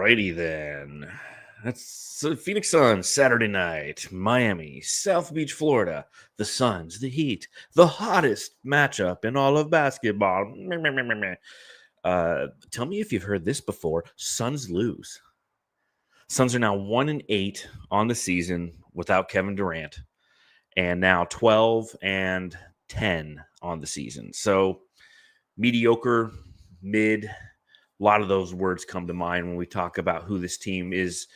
Alrighty then. That's Phoenix Suns, Saturday night. Miami, South Beach, Florida. The Suns, the Heat. The hottest matchup in all of basketball. Tell me if you've heard this before. Suns lose. Suns are now 1-8 on the season without Kevin Durant. And now 12-10 on the season. So mediocre, mid. A lot of those words come to mind when we talk about who this team is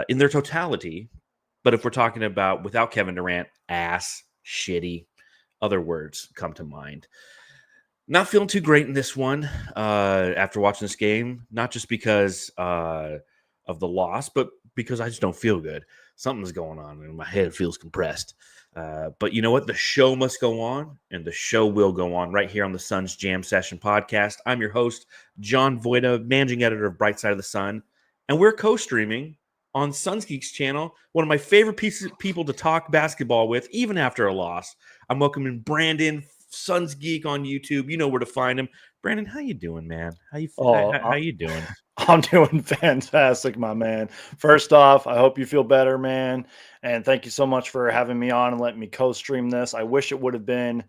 in their totality. But if we're talking about without Kevin Durant, ass, shitty, other words come to mind. Not feeling too great in this one after watching this game, not just because of the loss, but because I just don't feel good. Something's going on and my head feels compressed. But you know what? The show must go on, and the show will go on right here on the Suns Jam Session podcast. I'm your host, John Voida, managing editor of Bright Side of the Sun, and we're co-streaming on Suns Geek's channel, one of my favorite people to talk basketball with, even after a loss. I'm welcoming Brandon, Suns Geek on YouTube. You know where to find him. Brandon, how you doing, man? How you doing? I'm doing fantastic, my man. First off, I hope you feel better, man. And thank you so much for having me on and letting me co-stream this. I wish it would have been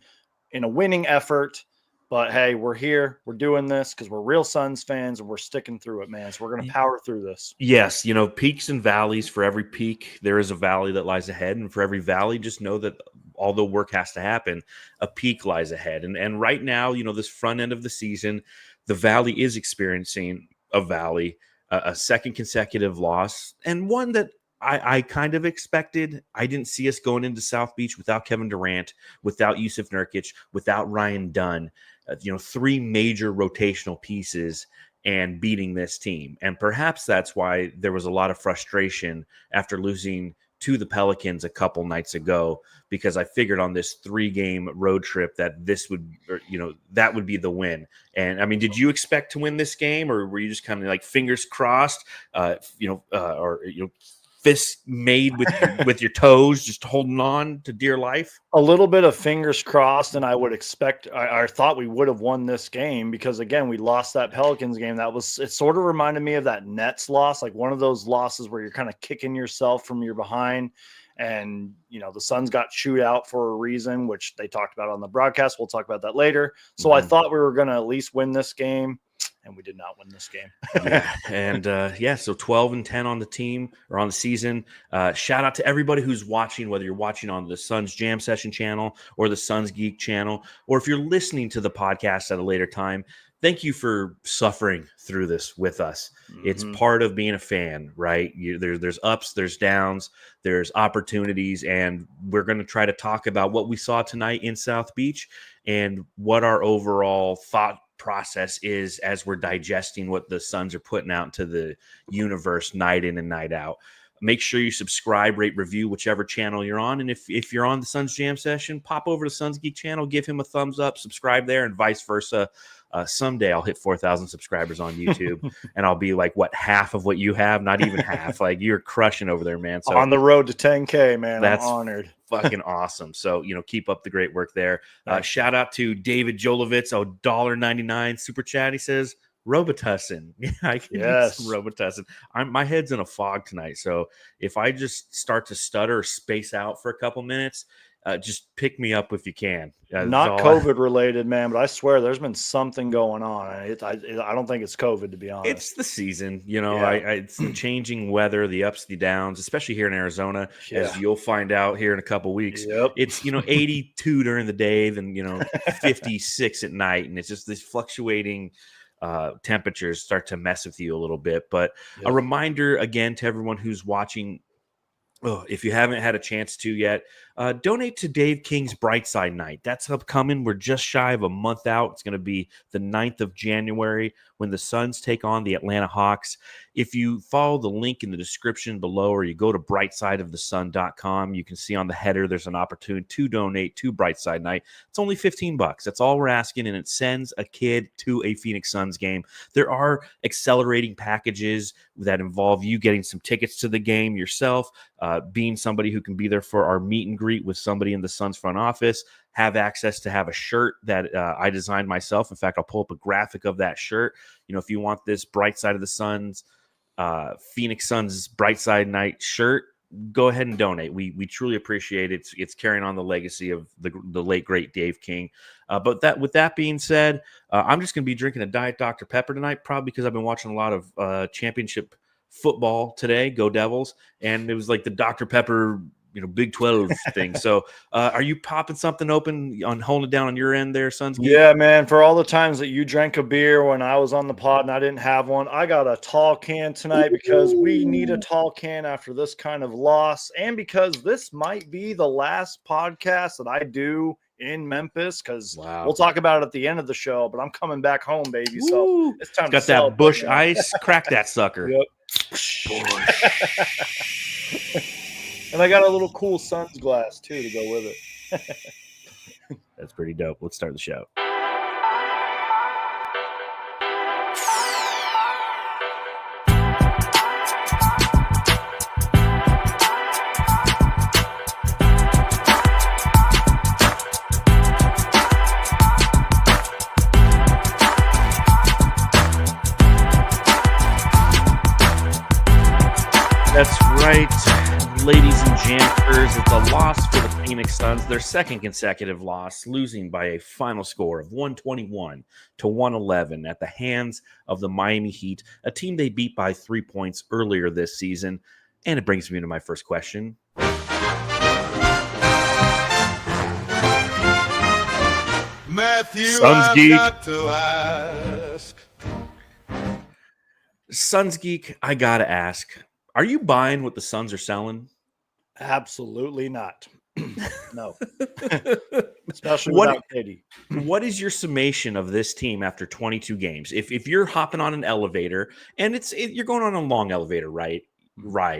in a winning effort, but hey, we're here. We're doing this because we're real Suns fans and we're sticking through it, man. So we're going to power through this. Yes, you know, peaks and valleys. For every peak, there is a valley that lies ahead. And for every valley, just know that although work has to happen, a peak lies ahead. And right now, you know, this front end of the season, the valley is experiencing a valley, a second consecutive loss, and one that I kind of expected. I didn't see us going into South Beach without Kevin Durant, without Yusuf Nurkic, without Ryan Dunn, three major rotational pieces and beating this team. And perhaps that's why there was a lot of frustration after losing to the Pelicans a couple nights ago, because I figured on this 3-game road trip that this would, that would be the win. And I mean, did you expect to win this game, or were you just kind of like fingers crossed, fists made with your toes, just holding on to dear life? A little bit of fingers crossed, and I would expect. I thought we would have won this game because again, we lost that Pelicans game. It sort of reminded me of that Nets loss, like one of those losses where you're kind of kicking yourself from your behind. And the Suns got chewed out for a reason, which they talked about on the broadcast. We'll talk about that later. So I thought we were going to at least win this game, and we did not win this game. So 12-10 on the team, or on the season. Shout out to everybody who's watching, whether you're watching on the Suns Jam Session channel or the Suns Geek channel, or if you're listening to the podcast at a later time. Thank you for suffering through this with us. Mm-hmm. It's part of being a fan, right? There's ups, there's downs, there's opportunities, and we're going to try to talk about what we saw tonight in South Beach and what our overall thought process is as we're digesting what the Suns are putting out into the universe night in and night out. Make sure you subscribe, rate, review, whichever channel you're on. And if you're on the Suns Jam Session, pop over to Suns Geek channel, give him a thumbs up, subscribe there, and vice versa. Someday I'll hit 4,000 subscribers on YouTube, and I'll be like, half of what you have? Not even half. Like, you're crushing over there, man. So on the road to 10K, man. That's I'm honored. Fucking awesome. So, keep up the great work there. Shout out to David Jolovitz, $1.99 super chat. He says, Robitussin. Yeah, I can use some Robitussin. My head's in a fog tonight, so if I just start to stutter or space out for a couple minutes, just pick me up if you can. Not COVID related, man, but I swear there's been something going on. I don't think it's COVID, to be honest. It's the season, it's the changing weather, the ups, the downs, especially here in Arizona, as you'll find out here in a couple weeks. Yep. It's 82 during the day, then 56 at night, and it's just this fluctuating temperatures start to mess with you a little bit. But a reminder again to everyone who's watching, if you haven't had a chance to yet, donate to Dave King's Brightside Night. That's upcoming. We're just shy of a month out. It's going to be the 9th of January when the Suns take on the Atlanta Hawks. If you follow the link in the description below, or you go to brightsideofthesun.com, you can see on the header there's an opportunity to donate to Brightside Night. It's only $15. That's all we're asking, and it sends a kid to a Phoenix Suns game. There are accelerating packages that involve you getting some tickets to the game yourself, being somebody who can be there for our meet and greet with somebody in the Suns front office, have access to have a shirt that I designed myself. In fact, I'll pull up a graphic of that shirt. If you want this Bright Side of the Suns Phoenix Suns Bright Side Night shirt, go ahead and donate. We truly appreciate it. It's carrying on the legacy of the late great Dave King. But with that being said, I'm just going to be drinking a Diet Dr. Pepper tonight, probably because I've been watching a lot of championship football today. Go Devils! And it was like the Dr. Pepper, Big 12 thing. So are you popping something open on holding it down on your end there, Sons Geek? Yeah, man. For all the times that you drank a beer when I was on the pod and I didn't have one, I got a tall can tonight because we need a tall can after this kind of loss. And because this might be the last podcast that I do in Memphis, because we'll talk about it at the end of the show, but I'm coming back home, baby. So it's time to got that Bush Ice. Crack that sucker. Yep. And I got a little cool Suns glass, too, to go with it. That's pretty dope. Let's start the show. That's right. Ladies and gentlemen, it's a loss for the Phoenix Suns, their second consecutive loss, losing by a final score of 121-111 at the hands of the Miami Heat, a team they beat by 3 points earlier this season. And it brings me to my first question. Matthew, Suns Geek. got to ask. Suns Geek, I gotta ask, are you buying what the Suns are selling? Absolutely not. No. Especially without Katie. What is your summation of this team after 22 games? If you're hopping on an elevator and you're going on a long elevator ride,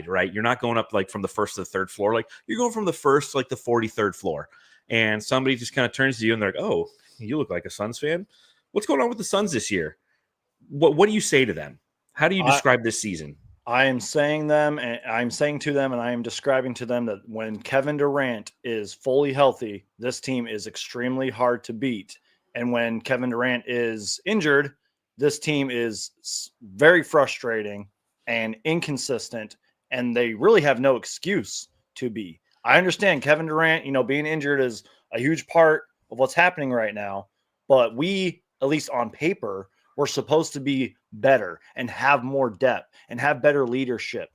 right? You're not going up like from the first to the third floor. Like you're going from the first to like the 43rd floor. And somebody just kind of turns to you and they're like, "Oh, you look like a Suns fan. What's going on with the Suns this year?" What do you say to them? How do you describe this season? I am saying to them, and I am describing to them that when Kevin Durant is fully healthy, this team is extremely hard to beat. And when Kevin Durant is injured, this team is very frustrating and inconsistent, and they really have no excuse to be. I understand Kevin Durant, being injured is a huge part of what's happening right now, but we, at least on paper, we're supposed to be better and have more depth and have better leadership.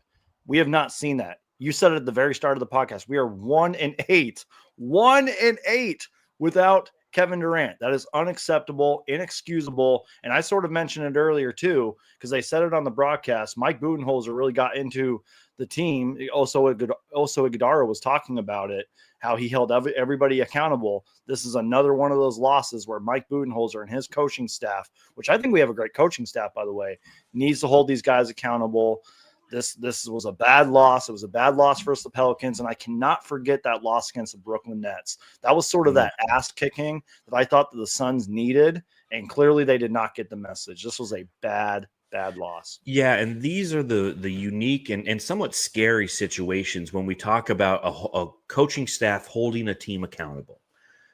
We have not seen that. You said it at the very start of the podcast. We are 1-8 without Kevin Durant. That is unacceptable, inexcusable. And I sort of mentioned it earlier too, because they said it on the broadcast. Mike Budenholzer really got into the team. Also Iguodala was talking about it, how he held everybody accountable. This is another one of those losses where Mike Budenholzer and his coaching staff, which I think we have a great coaching staff, by the way, needs to hold these guys accountable. This was a bad loss. It was a bad loss versus the Pelicans, and I cannot forget that loss against the Brooklyn Nets. That was sort of that ass kicking that I thought that the Suns needed, and clearly they did not get the message. This was a bad loss. Yeah, and these are the unique and somewhat scary situations when we talk about a coaching staff holding a team accountable.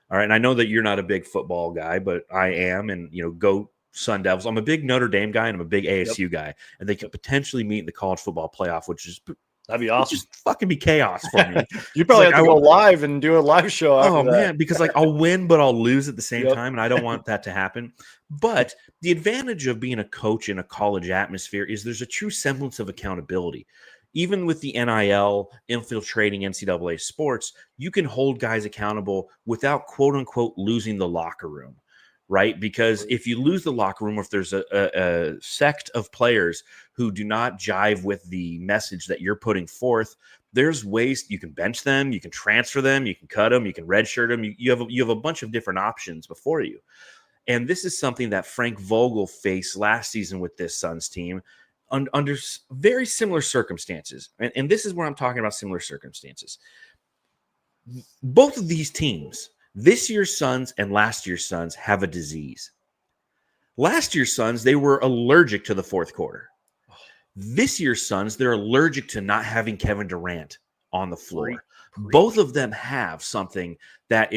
All right, and I know that you're not a big football guy, but I am, and go Sun Devils. I'm a big Notre Dame guy, and I'm a big ASU guy, and they could potentially meet in the college football playoff, which is that'd be awesome. Just fucking be chaos for me. You probably have to go live and do a live show. Oh man, because I'll win, but I'll lose at the same time, and I don't want that to happen. But the advantage of being a coach in a college atmosphere is there's a true semblance of accountability. Even with the NIL infiltrating NCAA sports, you can hold guys accountable without quote unquote losing the locker room. Right? Because if you lose the locker room, or if there's a sect of players who do not jive with the message that you're putting forth, there's ways you can bench them, you can transfer them, you can cut them, you can redshirt them. You have a bunch of different options before you. And this is something that Frank Vogel faced last season with this Suns team under very similar circumstances. And this is where I'm talking about similar circumstances. Both of these teams, this year's Suns and last year's Suns, have a disease. Last year's Suns, they were allergic to the fourth quarter. This year's Suns, they're allergic to not having Kevin Durant on the floor. Both of them have something that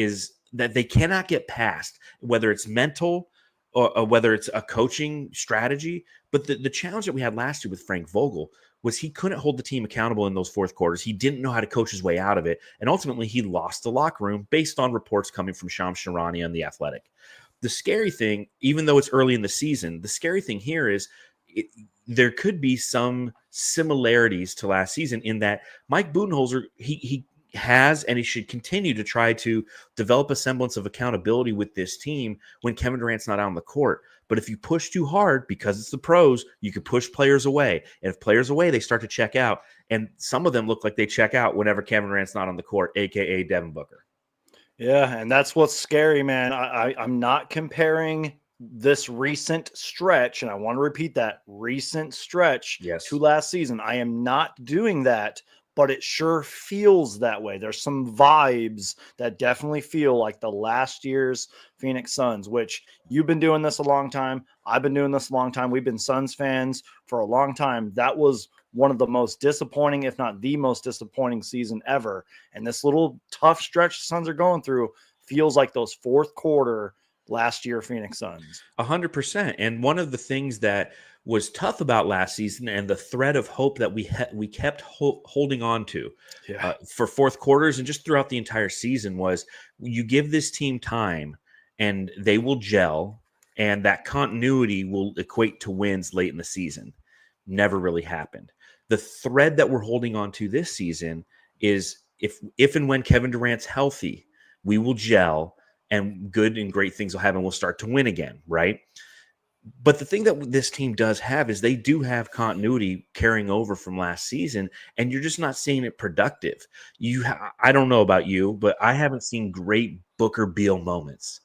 they cannot get past, whether it's mental or whether it's a coaching strategy. But the challenge that we had last year with Frank Vogel was he couldn't hold the team accountable in those fourth quarters. He didn't know how to coach his way out of it. And ultimately, he lost the locker room based on reports coming from Shams Charania and The Athletic. The scary thing, even though it's early in the season, the scary thing here is there could be some similarities to last season in that Mike Budenholzer, he has and he should continue to try to develop a semblance of accountability with this team when Kevin Durant's not out on the court. But if you push too hard, because it's the pros, you could push players away. And if players away, they start to check out. And some of them look like they check out whenever Kevin Durant's not on the court, a.k.a. Devin Booker. Yeah, and that's what's scary, man. I'm not comparing this recent stretch, and I want to repeat that, recent stretch to last season. I am not doing that, but it sure feels that way. There's some vibes that definitely feel like the last year's Phoenix Suns, which you've been doing this a long time. I've been doing this a long time. We've been Suns fans for a long time. That was one of the most disappointing, if not the most disappointing season ever. And this little tough stretch the Suns are going through feels like those fourth quarter last year Phoenix Suns. 100%. And one of the things that was tough about last season and the thread of hope that we kept holding on to for fourth quarters and just throughout the entire season was you give this team time and they will gel, and that continuity will equate to wins late in the season. Never really happened. The thread that we're holding on to this season is if and when Kevin Durant's healthy, we will gel and good and great things will happen. We'll start to win again, right? But the thing that this team does have is they do have continuity carrying over from last season, and you're just not seeing it productive. I don't know about you, but I haven't seen great Booker Beal moments,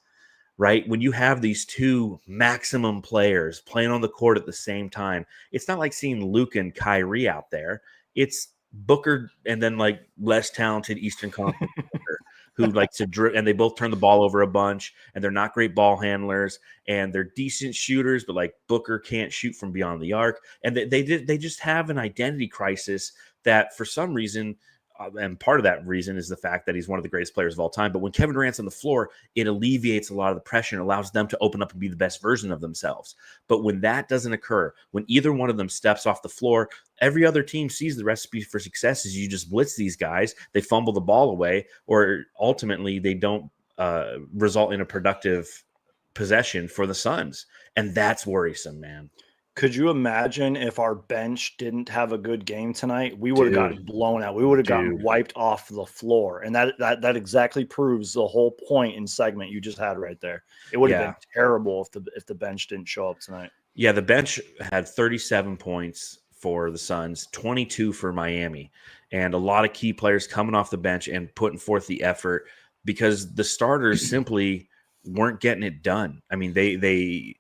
right? When you have these two maximum players playing on the court at the same time, it's not like seeing Luke and Kyrie out there. It's Booker and then like less talented Eastern Conference Booker, who likes to dribble, and they both turn the ball over a bunch, and they're not great ball handlers, and they're decent shooters, but like Booker can't shoot from beyond the arc, and they just have an identity crisis that for some reason, and part of that reason is the fact that he's one of the greatest players of all time. But when Kevin Durant's on the floor, it alleviates a lot of the pressure and allows them to open up and be the best version of themselves. But when that doesn't occur, when either one of them steps off the floor, every other team sees the recipe for success is you just blitz these guys, they fumble the ball away, or ultimately they don't result in a productive possession for the Suns. And that's worrisome, man. Could you imagine if our bench didn't have a good game tonight? We would have gotten blown out. We would have gotten wiped off the floor. And that exactly proves the whole point in segment you just had right there. It would have been terrible if the bench didn't show up tonight. Yeah, the bench had 37 points for the Suns, 22 for Miami, and a lot of key players coming off the bench and putting forth the effort because the starters simply weren't getting it done. I mean, they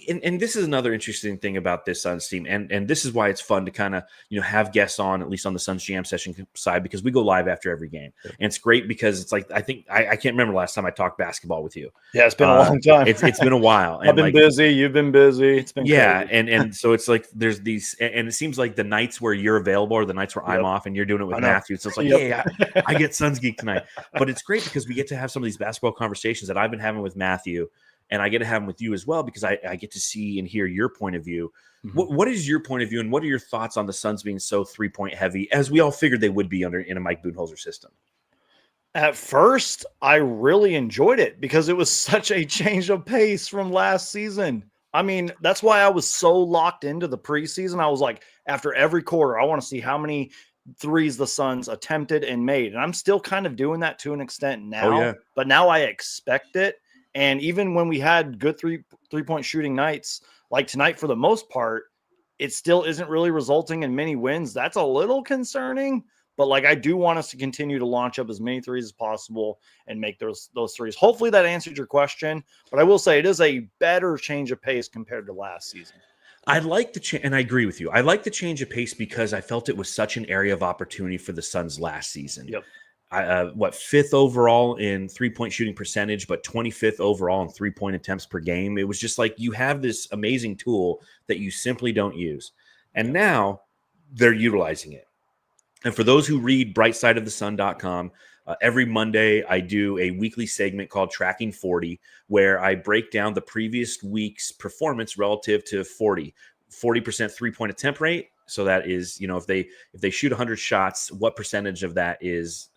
and this is another interesting thing about this Suns team, and this is why it's fun to kind of have guests on, at least on the Suns Jam session side, because we go live after every game, and it's great because it's like I can't remember last time I talked basketball with you. Yeah, it's been a long time. It's been a while. I've been busy. You've been busy. It's been crazy. and so it's like there's these, and it seems like the nights where you're available are the nights where I'm off, and you're doing it with Matthew. So it's like, I get Suns Geek tonight, but it's great because we get to have some of these basketball conversations that I've been having with Matthew. And I get to have them with you as well because I get to see and hear your point of view. Mm-hmm. What is your point of view, and what are your thoughts on the Suns being so 3-point heavy, as we all figured they would be in a Mike Budenholzer system? At first, I really enjoyed it because it was such a change of pace from last season. I mean, that's why I was so locked into the preseason. I was like, after every quarter, I want to see how many threes the Suns attempted and made. And I'm still kind of doing that to an extent now. But now I expect it. And even when we had good three-point shooting nights, like tonight for the most part, it still isn't really resulting in many wins. That's a little concerning. But like I do want us to continue to launch up as many threes as possible and make those threes. Hopefully that answered your question. But I will say it is a better change of pace compared to last season. I like the change, and I agree with you. I like the change of pace because I felt it was such an area of opportunity for the Suns last season. Yep. 5th overall in 3-point shooting percentage, but 25th overall in 3-point attempts per game. It was just like you have this amazing tool that you simply don't use. And now they're utilizing it. And for those who read brightsideofthesun.com, every Monday I do a weekly segment called Tracking 40, where I break down the previous week's performance relative to 40. 40% 3-point attempt rate. So that is, if they shoot 100 shots, what percentage of that is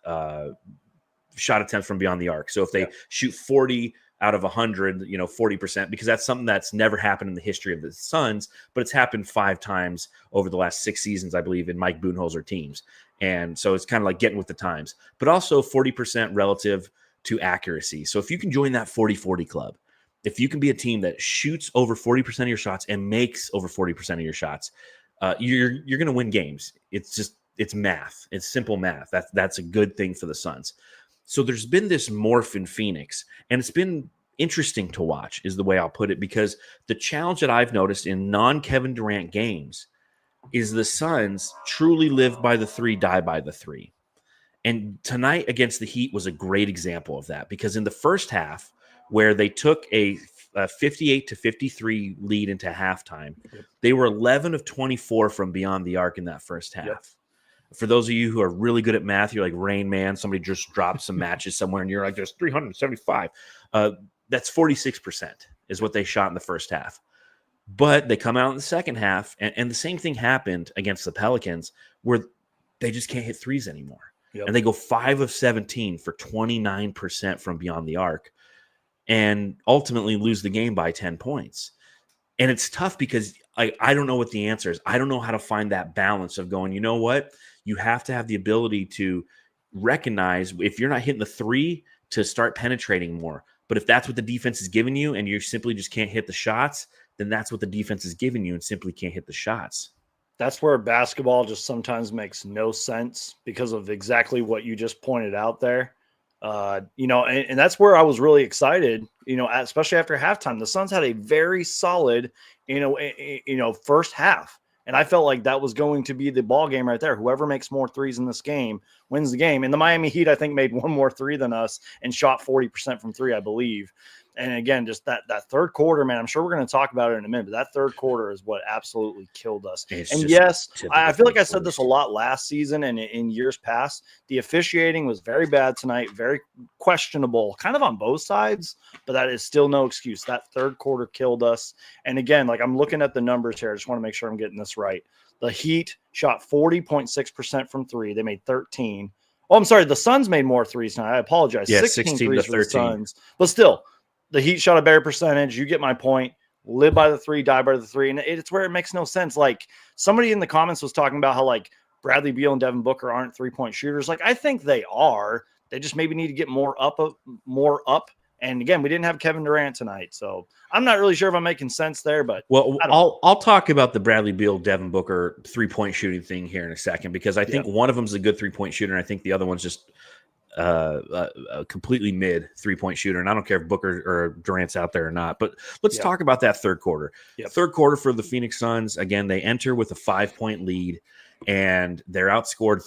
shot attempts from beyond the arc? So if they shoot 40 out of 100, 40%, because that's something that's never happened in the history of the Suns, but it's happened 5 times over the last 6 seasons, I believe, in Mike Budenholzer teams. And so it's kind of like getting with the times, but also 40% relative to accuracy. So if you can join that 40-40 club, if you can be a team that shoots over 40% of your shots and makes over 40% of your shots, you're going to win games. It's math. It's simple math. That's a good thing for the Suns. So there's been this morph in Phoenix, and it's been interesting to watch, is the way I'll put it, because the challenge that I've noticed in non-Kevin Durant games is the Suns truly live by the 3, die by the 3. And tonight against the Heat was a great example of that, because in the first half, where they took a 58-53 lead into halftime, they were 11 of 24 from beyond the arc in that first half. Yep. For those of you who are really good at math, you're like Rain Man. Somebody just dropped some matches somewhere, and you're like, there's 375. That's 46% is what they shot in the first half. But they come out in the second half, and the same thing happened against the Pelicans, where they just can't hit threes anymore. Yep. And they go 5 of 17 for 29% from beyond the arc, and ultimately lose the game by 10 points. And it's tough because I don't know what the answer is. I don't know how to find that balance of going, you know what? You have to have the ability to recognize if you're not hitting the 3 to start penetrating more. But if that's what the defense is giving you and you simply just can't hit the shots, then that's what the defense is giving you and simply can't hit the shots. That's where basketball just sometimes makes no sense because of exactly what you just pointed out there. And that's where I was really excited, especially after halftime. The Suns had a very solid, first half. And I felt like that was going to be the ball game right there. Whoever makes more threes in this game wins the game. And the Miami Heat, I think, made one more 3 than us and shot 40% from 3, I believe. And again, just that third quarter, man, I'm sure we're going to talk about it in a minute, but that third quarter is what absolutely killed us. And yes, I feel like I said this a lot last season and in years past. The officiating was very bad tonight, very questionable, kind of on both sides, but that is still no excuse. That third quarter killed us. And again, like I'm looking at the numbers here. I just want to make sure I'm getting this right. The Heat shot 40.6% from 3. They made 13. Oh, I'm sorry. The Suns made more threes tonight. I apologize. Yeah, 16 threes for the Suns. But still, the Heat shot a better percentage. You get my point. Live by the 3, die by the 3. And it's where it makes no sense. Like somebody in the comments was talking about how like Bradley Beal and Devin Booker aren't 3-point shooters. Like I think they are. They just maybe need to get more up. And again, we didn't have Kevin Durant tonight, so I'm not really sure if I'm making sense there. But I'll talk about the Bradley Beal, Devin Booker 3-point shooting thing here in a second, because I think one of them is a good 3-point shooter, and I think the other one's just a completely mid 3-point shooter. And I don't care if Booker or Durant's out there or not. But let's talk about that third quarter. Third quarter for the Phoenix Suns. Again, they enter with a 5-point lead, and they're outscored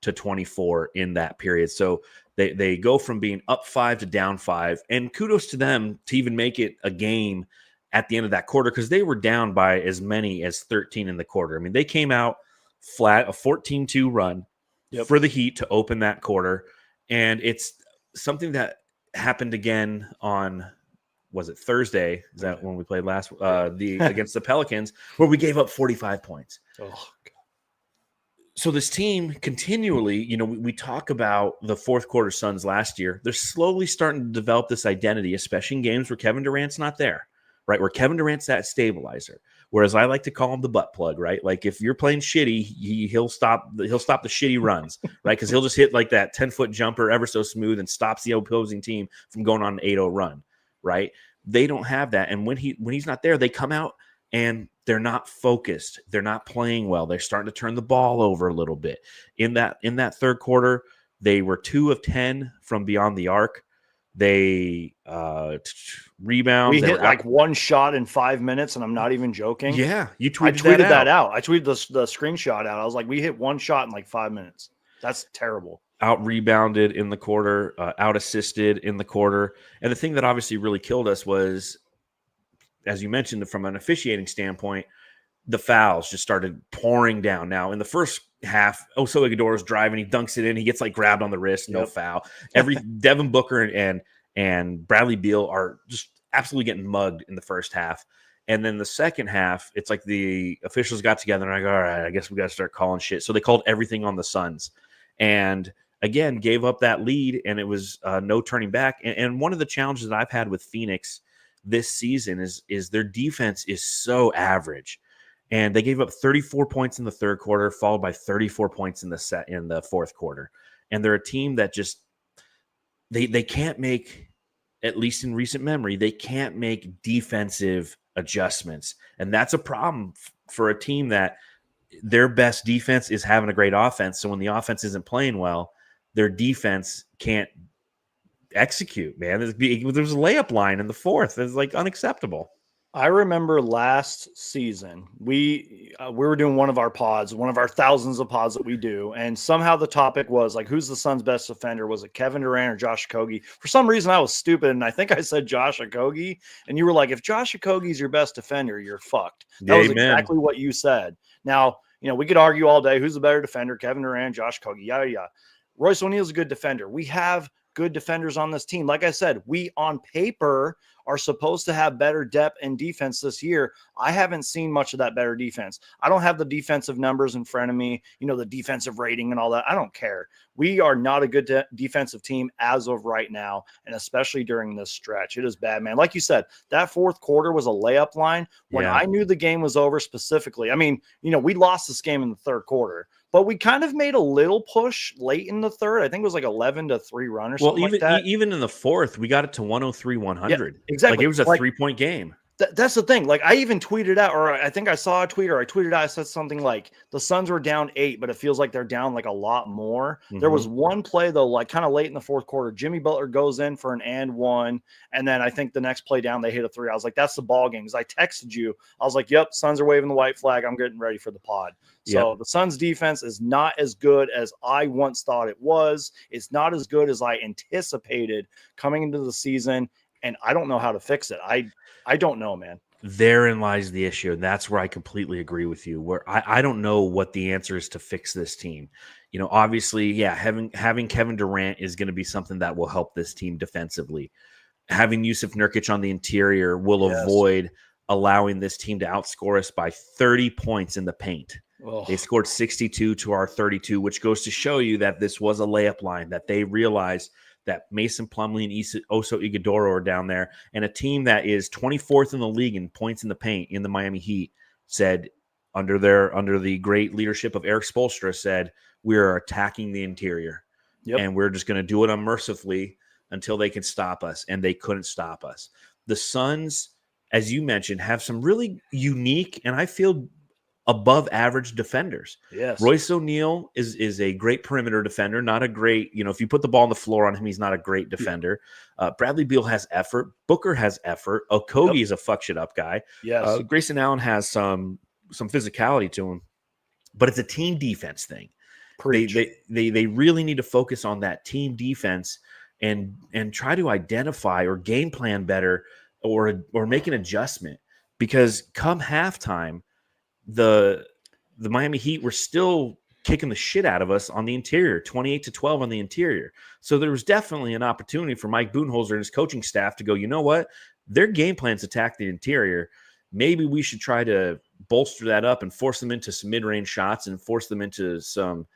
34-24 in that period. So they go from being up 5 to down 5, and kudos to them to even make it a game at the end of that quarter, because they were down by as many as 13 in the quarter. I mean, they came out flat, a 14-2 run for the Heat to open that quarter, and it's something that happened again on, was it Thursday? Is that when we played last against the Pelicans, where we gave up 45 points. Oh, God. So this team continually, we talk about the fourth quarter Suns last year. They're slowly starting to develop this identity, especially in games where Kevin Durant's not there, right? Where Kevin Durant's that stabilizer. Whereas I like to call him the butt plug, right? Like if you're playing shitty, he'll stop the shitty runs, right? Because he'll just hit like that 10-foot jumper ever so smooth and stops the opposing team from going on an 8-0 run, right? They don't have that. And when he's not there, they come out and they're not focused. They're not playing well. They're starting to turn the ball over a little bit. In that third quarter, they were 2 of 10 from beyond the arc. They rebound. We hit like one shot in 5 minutes, and I'm not even joking. Yeah, I tweeted that out. I tweeted the screenshot out. I was like, we hit one shot in like 5 minutes. That's terrible. Out rebounded in the quarter, out assisted in the quarter. And the thing that obviously really killed us was, as you mentioned, from an officiating standpoint, the fouls just started pouring down. Now, in the first half, Oso Iguodala's driving, he dunks it in, he gets like grabbed on the wrist, no foul. Devin Booker and Bradley Beal are just absolutely getting mugged in the first half. And then the second half, it's like the officials got together and like, all right, I guess we got to start calling shit. So they called everything on the Suns, and again gave up that lead, and it was no turning back. And one of the challenges that I've had with Phoenix this season is their defense is so average, and they gave up 34 points in the third quarter, followed by 34 points in the fourth quarter. And they're a team that just they can't make, at least in recent memory, they can't make defensive adjustments. And that's a problem for a team that their best defense is having a great offense. So when the offense isn't playing well, their defense can't execute, man. There's a layup line in the fourth. It's like unacceptable. I remember last season we were doing one of our pods, one of our thousands of pods that we do, and somehow the topic was like, who's the Suns' best defender? Was it Kevin Durant or Josh Okogie? For some reason, I was stupid, and I think I said Josh Okogie, and you were like, if Josh Okogie's your best defender, you're fucked. That was exactly what you said. Now, we could argue all day who's the better defender, Kevin Durant, Josh Okogie, yada yada. Royce O'Neal's a good defender. We have good defenders on this team. Like I said, we on paper are supposed to have better depth and defense this year. I haven't seen much of that better defense. I don't have the defensive numbers in front of me, the defensive rating and all that. I don't care. We are not a good defensive team as of right now, and especially during this stretch. It is bad, man. Like you said, that fourth quarter was a layup line when I knew the game was over specifically. I mean, we lost this game in the third quarter, but we kind of made a little push late in the third. I think it was like 11-3 run or something like that. Even in the fourth, we got it to 103-100. Yeah, exactly. Like it was a 3-point game. That's the thing. Like I even tweeted out, or I think I saw a tweet, or I tweeted out, I said something like the Suns were down 8, but it feels like they're down like a lot more. Mm-hmm. There was one play though, like kind of late in the fourth quarter, Jimmy Butler goes in for an and one. And then I think the next play down, they hit a 3. I was like, that's the ball game. Because I texted you. I was like, yep, Suns are waving the white flag. I'm getting ready for the pod. So the Suns defense is not as good as I once thought it was. It's not as good as I anticipated coming into the season. And I don't know how to fix it. I don't know, man. Therein lies the issue. And that's where I completely agree with you, where I don't know what the answer is to fix this team. Obviously, having Kevin Durant is going to be something that will help this team defensively. Having Yusuf Nurkic on the interior will avoid allowing this team to outscore us by 30 points in the paint. Oh. They scored 62 to our 32, which goes to show you that this was a layup line, that they realized that Mason Plumlee and Oso Ighodaro are down there, and a team that is 24th in the league in points in the paint in the Miami Heat said, under the great leadership of Eric Spoelstra, said, we are attacking the interior, and we're just going to do it unmercifully until they can stop us, and they couldn't stop us. The Suns, as you mentioned, have some really unique and I feel above average defenders. Yes. Royce O'Neal is a great perimeter defender, not a great, if you put the ball on the floor on him, he's not a great defender. Bradley Beal has effort. Booker has effort. Okogie is a fuck shit up guy. Yes. Grayson Allen has some physicality to him, but it's a team defense thing. They really need to focus on that team defense and try to identify or game plan better or make an adjustment, because come halftime, the Miami Heat were still kicking the shit out of us on the interior, 28-12 on the interior. So there was definitely an opportunity for Mike Budenholzer and his coaching staff to go, you know what? Their game plans attack the interior. Maybe we should try to bolster that up and force them into some mid-range shots and force them into some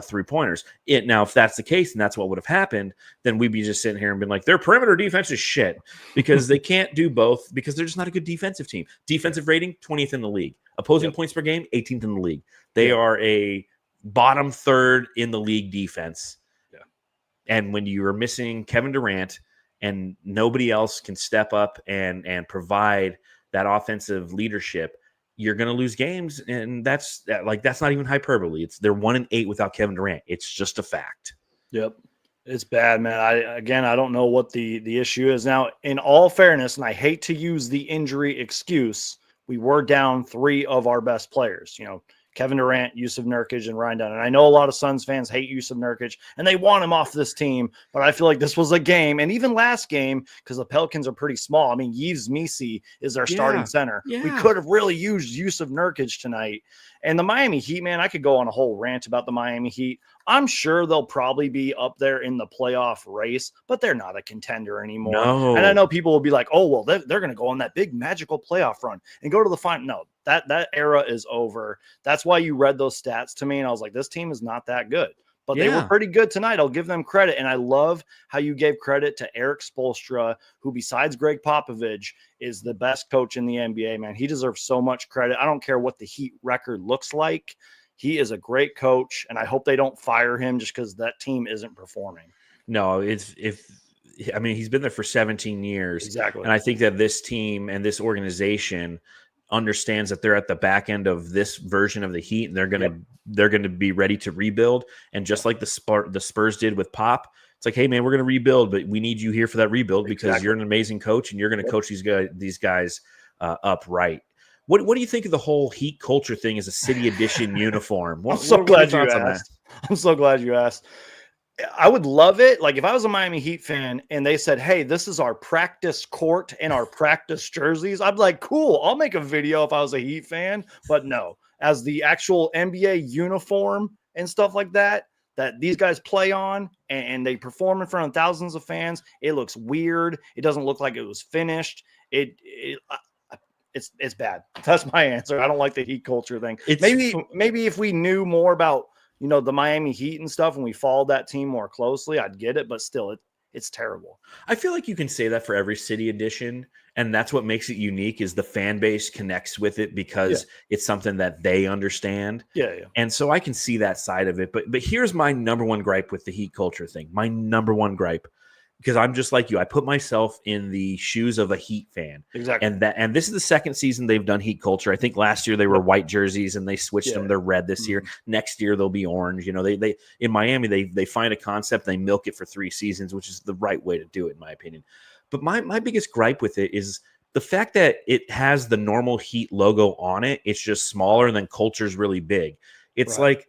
three-pointers. Now, if that's the case and that's what would have happened, then we'd be just sitting here and been like, their perimeter defense is shit, because they can't do both, because they're just not a good defensive team. Defensive rating, 20th in the league. Opposing points per game, 18th in the league. They are a bottom third in the league defense. Yeah. And when you are missing Kevin Durant and nobody else can step up and provide that offensive leadership, you're going to lose games. And that's not even hyperbole. They're 1-8 without Kevin Durant. It's just a fact. Yep. It's bad, man. I don't know what the issue is. Now, in all fairness, and I hate to use the injury excuse, we were down 3 of our best players. Kevin Durant, Yusuf Nurkic, and Ryan Dunn. And I know a lot of Suns fans hate Yusuf Nurkic, and they want him off this team, but I feel like this was a game, and even last game, because the Pelicans are pretty small. I mean, Yves Missi is our starting center. Yeah. We could have really used Yusuf Nurkic tonight. And the Miami Heat, man, I could go on a whole rant about the Miami Heat. I'm sure they'll probably be up there in the playoff race, but they're not a contender anymore. No. And I know people will be like, oh, well, they're going to go on that big magical playoff run and go to the final. No, that era is over. That's why you read those stats to me, and I was like, this team is not that good. But they were pretty good tonight. I'll give them credit. And I love how you gave credit to Eric Spoelstra, who besides Greg Popovich is the best coach in the NBA, man. He deserves so much credit. I don't care what the Heat record looks like. He is a great coach, and I hope they don't fire him just because that team isn't performing. No, he's been there for 17 years. Exactly. And I think that this team and this organization understands that they're at the back end of this version of the Heat, and they're going to be ready to rebuild. And just like the Spurs did with Pop, it's like, hey man, we're going to rebuild, but we need you here for that rebuild because you're an amazing coach and you're going to coach these guys up right. What do you think of the whole Heat culture thing as a City Edition uniform? I'm so glad you asked. I would love it. Like if I was a Miami Heat fan and they said, hey, this is our practice court and our practice jerseys, I'd be like, cool, I'll make a video if I was a Heat fan. But no, as the actual NBA uniform and stuff like that these guys play on and they perform in front of thousands of fans, it looks weird. It doesn't look like it was finished. It's bad. That's my answer. I don't like the Heat culture thing. Maybe if we knew more about, the Miami Heat and stuff and we followed that team more closely, I'd get it, but still it's terrible. I feel like you can say that for every City Edition, and that's what makes it unique is the fan base connects with it because it's something that they understand. Yeah. And so I can see that side of it, but here's my number one gripe with the Heat culture thing. My number one gripe, because I'm just like you. I put myself in the shoes of a Heat fan. Exactly. And this is the second season they've done Heat culture. I think last year they were white jerseys and they switched them. They're red this year. Next year they'll be orange. They in Miami, they find a concept, they milk it for 3 seasons, which is the right way to do it, in my opinion. But my biggest gripe with it is the fact that it has the normal Heat logo on it. It's just smaller and then culture's really big. It's like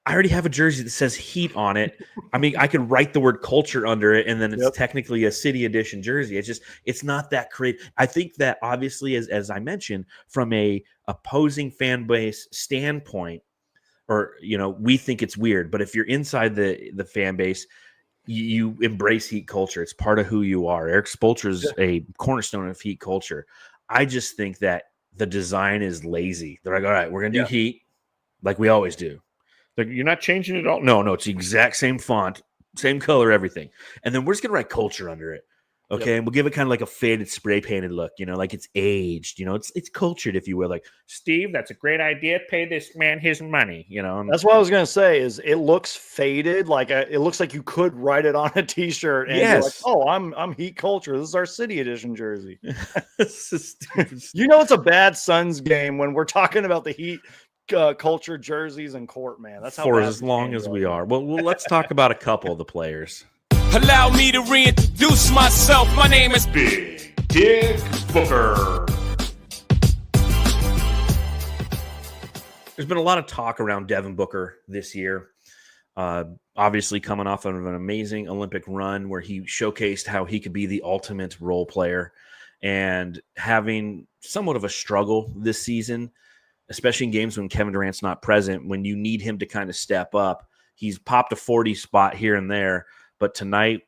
I already have a jersey that says Heat on it. I mean, I could write the word culture under it, and then it's technically a City Edition jersey. It's not that creative. I think that obviously, as I mentioned, from a opposing fan base standpoint, we think it's weird. But if you're inside the fan base, you embrace Heat culture. It's part of who you are. Eric Spoelstra is a cornerstone of Heat culture. I just think that the design is lazy. They're like, all right, we're going to do Heat like we always do. Like, you're not changing it all. No, it's the exact same font, same color, everything. And then we're just going to write culture under it. Okay. And we'll give it kind of like a faded spray painted look, like it's aged, it's cultured, if you will. Like, Steve, that's a great idea. Pay this man his money, And that's what I was going to say is it looks faded. Like it looks like you could write it on a t-shirt and be like, oh, I'm Heat culture. This is our City Edition jersey. It's a bad Suns game when we're talking about the Heat culture jerseys and court, man. That's how for as long as we are. Well, let's talk about a couple of the players. Allow me to reintroduce myself. My name is Big Dick Booker. There's been a lot of talk around Devin Booker this year. Obviously coming off of an amazing Olympic run where he showcased how he could be the ultimate role player, and having somewhat of a struggle this season, especially in games when Kevin Durant's not present, when you need him to kind of step up. He's popped a 40 spot here and there, but tonight,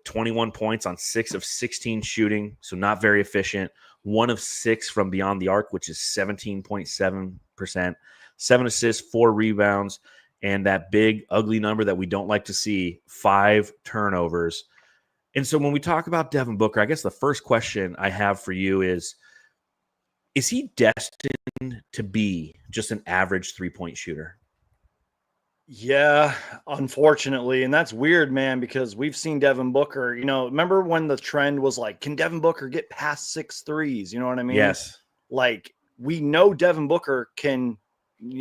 21 points on 6 of 16 shooting, so not very efficient. 1 of 6 from beyond the arc, which is 17.7%. 7 assists, 4 rebounds, and that big, ugly number that we don't like to see, 5 turnovers. And so when we talk about Devin Booker, I guess the first question I have for you is he destined to be just an average 3-point shooter? Yeah, unfortunately. And that's weird, man, because we've seen Devin Booker, remember when the trend was like, can Devin Booker get past 6 threes? You know what I mean? Yes. Like, we know Devin Booker can,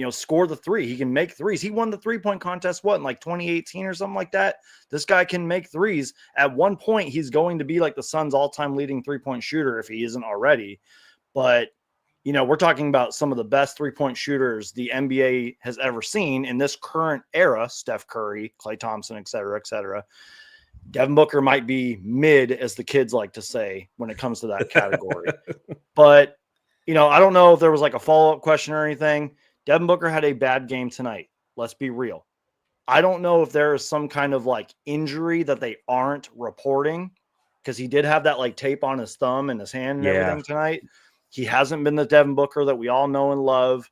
score the 3. He can make threes. He won the 3-point contest, in like 2018 or something like that? This guy can make threes. At one point, he's going to be like the Suns' all-time leading 3-point shooter if he isn't already. But we're talking about some of the best 3-point shooters the NBA has ever seen in this current era, Steph Curry, Klay Thompson, et cetera, et cetera. Devin Booker might be mid, as the kids like to say, when it comes to that category. But, I don't know if there was like a follow-up question or anything. Devin Booker had a bad game tonight. Let's be real. I don't know if there is some kind of like injury that they aren't reporting, because he did have that like tape on his thumb and his hand and everything tonight. He hasn't been the Devin Booker that we all know and love.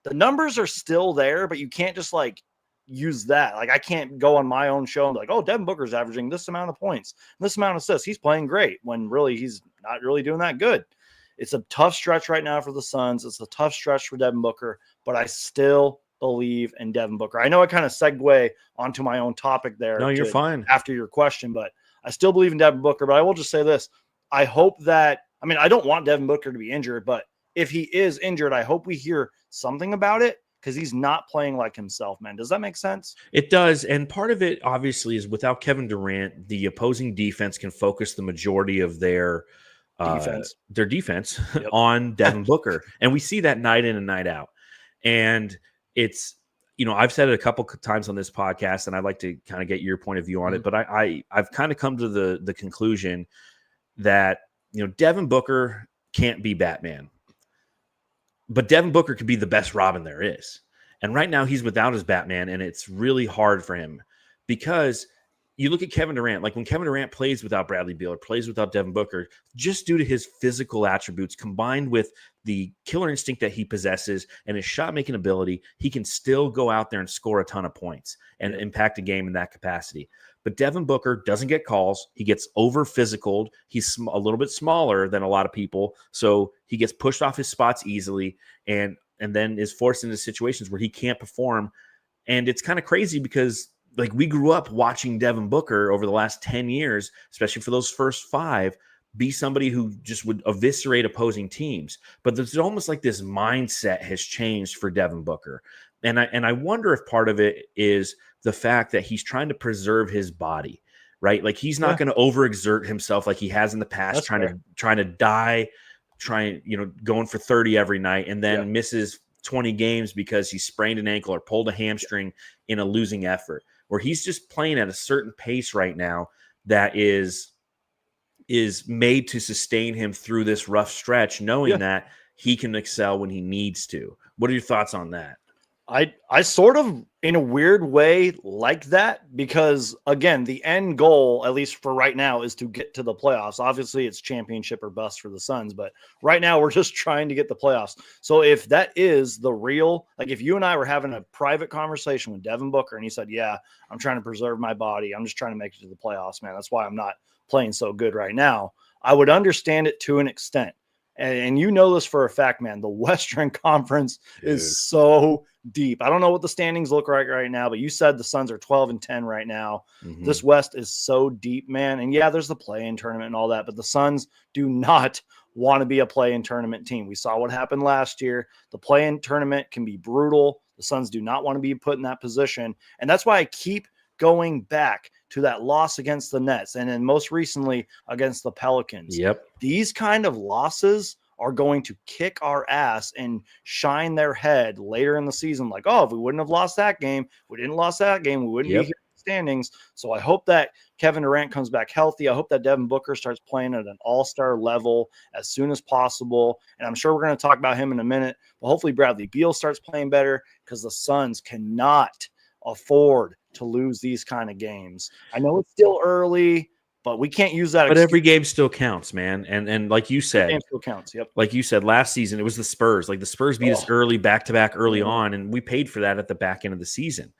The numbers are still there, but you can't just like use that. Like, I can't go on my own show and be like, oh, Devin Booker's averaging this amount of points, this amount of assists. He's playing great, when really he's not really doing that good. It's a tough stretch right now for the Suns. It's a tough stretch for Devin Booker, but I still believe in Devin Booker. I know I kind of segue onto my own topic there. No, you're fine. After your question, but I still believe in Devin Booker. But I will just say this. I hope that, I don't want Devin Booker to be injured, but if he is injured, I hope we hear something about it, because he's not playing like himself, man. Does that make sense? It does. And part of it, obviously, is without Kevin Durant, the opposing defense can focus the majority of their defense Yep. on Devin Booker. And we see that night in and night out. And it's, I've said it a couple times on this podcast, and I'd like to kind of get your point of view on it. But I've kind of come to the conclusion that, Devin Booker can't be Batman. But Devin Booker could be the best Robin there is. And right now he's without his Batman, and it's really hard for him, because you look at Kevin Durant, like when Kevin Durant plays without Bradley Beal or plays without Devin Booker, just due to his physical attributes combined with the killer instinct that he possesses and his shot-making ability, he can still go out there and score a ton of points and impact a game in that capacity. But Devin Booker doesn't get calls. He gets over-physicaled. He's a little bit smaller than a lot of people, so he gets pushed off his spots easily and then is forced into situations where he can't perform. And it's kind of crazy, because like, we grew up watching Devin Booker over the last 10 years, especially for those first 5, be somebody who just would eviscerate opposing teams. But there's almost like this mindset has changed for Devin Booker. And I wonder if part of it is the fact that he's trying to preserve his body, right? Like, he's not going to overexert himself like he has in the past, trying to die, going for 30 every night, and then misses 20 games because he sprained an ankle or pulled a hamstring in a losing effort, where he's just playing at a certain pace right now that is made to sustain him through this rough stretch, knowing that he can excel when he needs to. What are your thoughts on that? I sort of, in a weird way, like that, because again, the end goal, at least for right now, is to get to the playoffs. Obviously, it's championship or bust for the Suns, but right now we're just trying to get the playoffs. So if that is the real, like, if you and I were having a private conversation with Devin Booker and he said, yeah, I'm trying to preserve my body, I'm just trying to make it to the playoffs, man, that's why I'm not playing so good right now, I would understand it to an extent. And you know this for a fact, man. The Western Conference is so deep. I don't know what the standings look like right now, but you said the Suns are 12-10 right now. Mm-hmm. This West is so deep, man. And yeah, there's the play-in tournament and all that, but the Suns do not want to be a play-in tournament team. We saw what happened last year. The play-in tournament can be brutal. The Suns do not want to be put in that position. And that's why I keep going back to that loss against the Nets, and then most recently against the Pelicans. Yep. These kind of losses are going to kick our ass and shine their head later in the season. Like, oh, if we wouldn't have lost that game, we didn't lost that game, we wouldn't be here in the standings. So I hope that Kevin Durant comes back healthy. I hope that Devin Booker starts playing at an all-star level as soon as possible. And I'm sure we're going to talk about him in a minute, but hopefully Bradley Beal starts playing better, because the Suns cannot afford to lose these kind of games. I know it's still early, but we can't use that. But every game still counts, man. And like you said, game still counts. Yep. Like you said, last season, it was the Spurs. Like, the Spurs beat us early, back-to-back early on, and we paid for that at the back end of the season.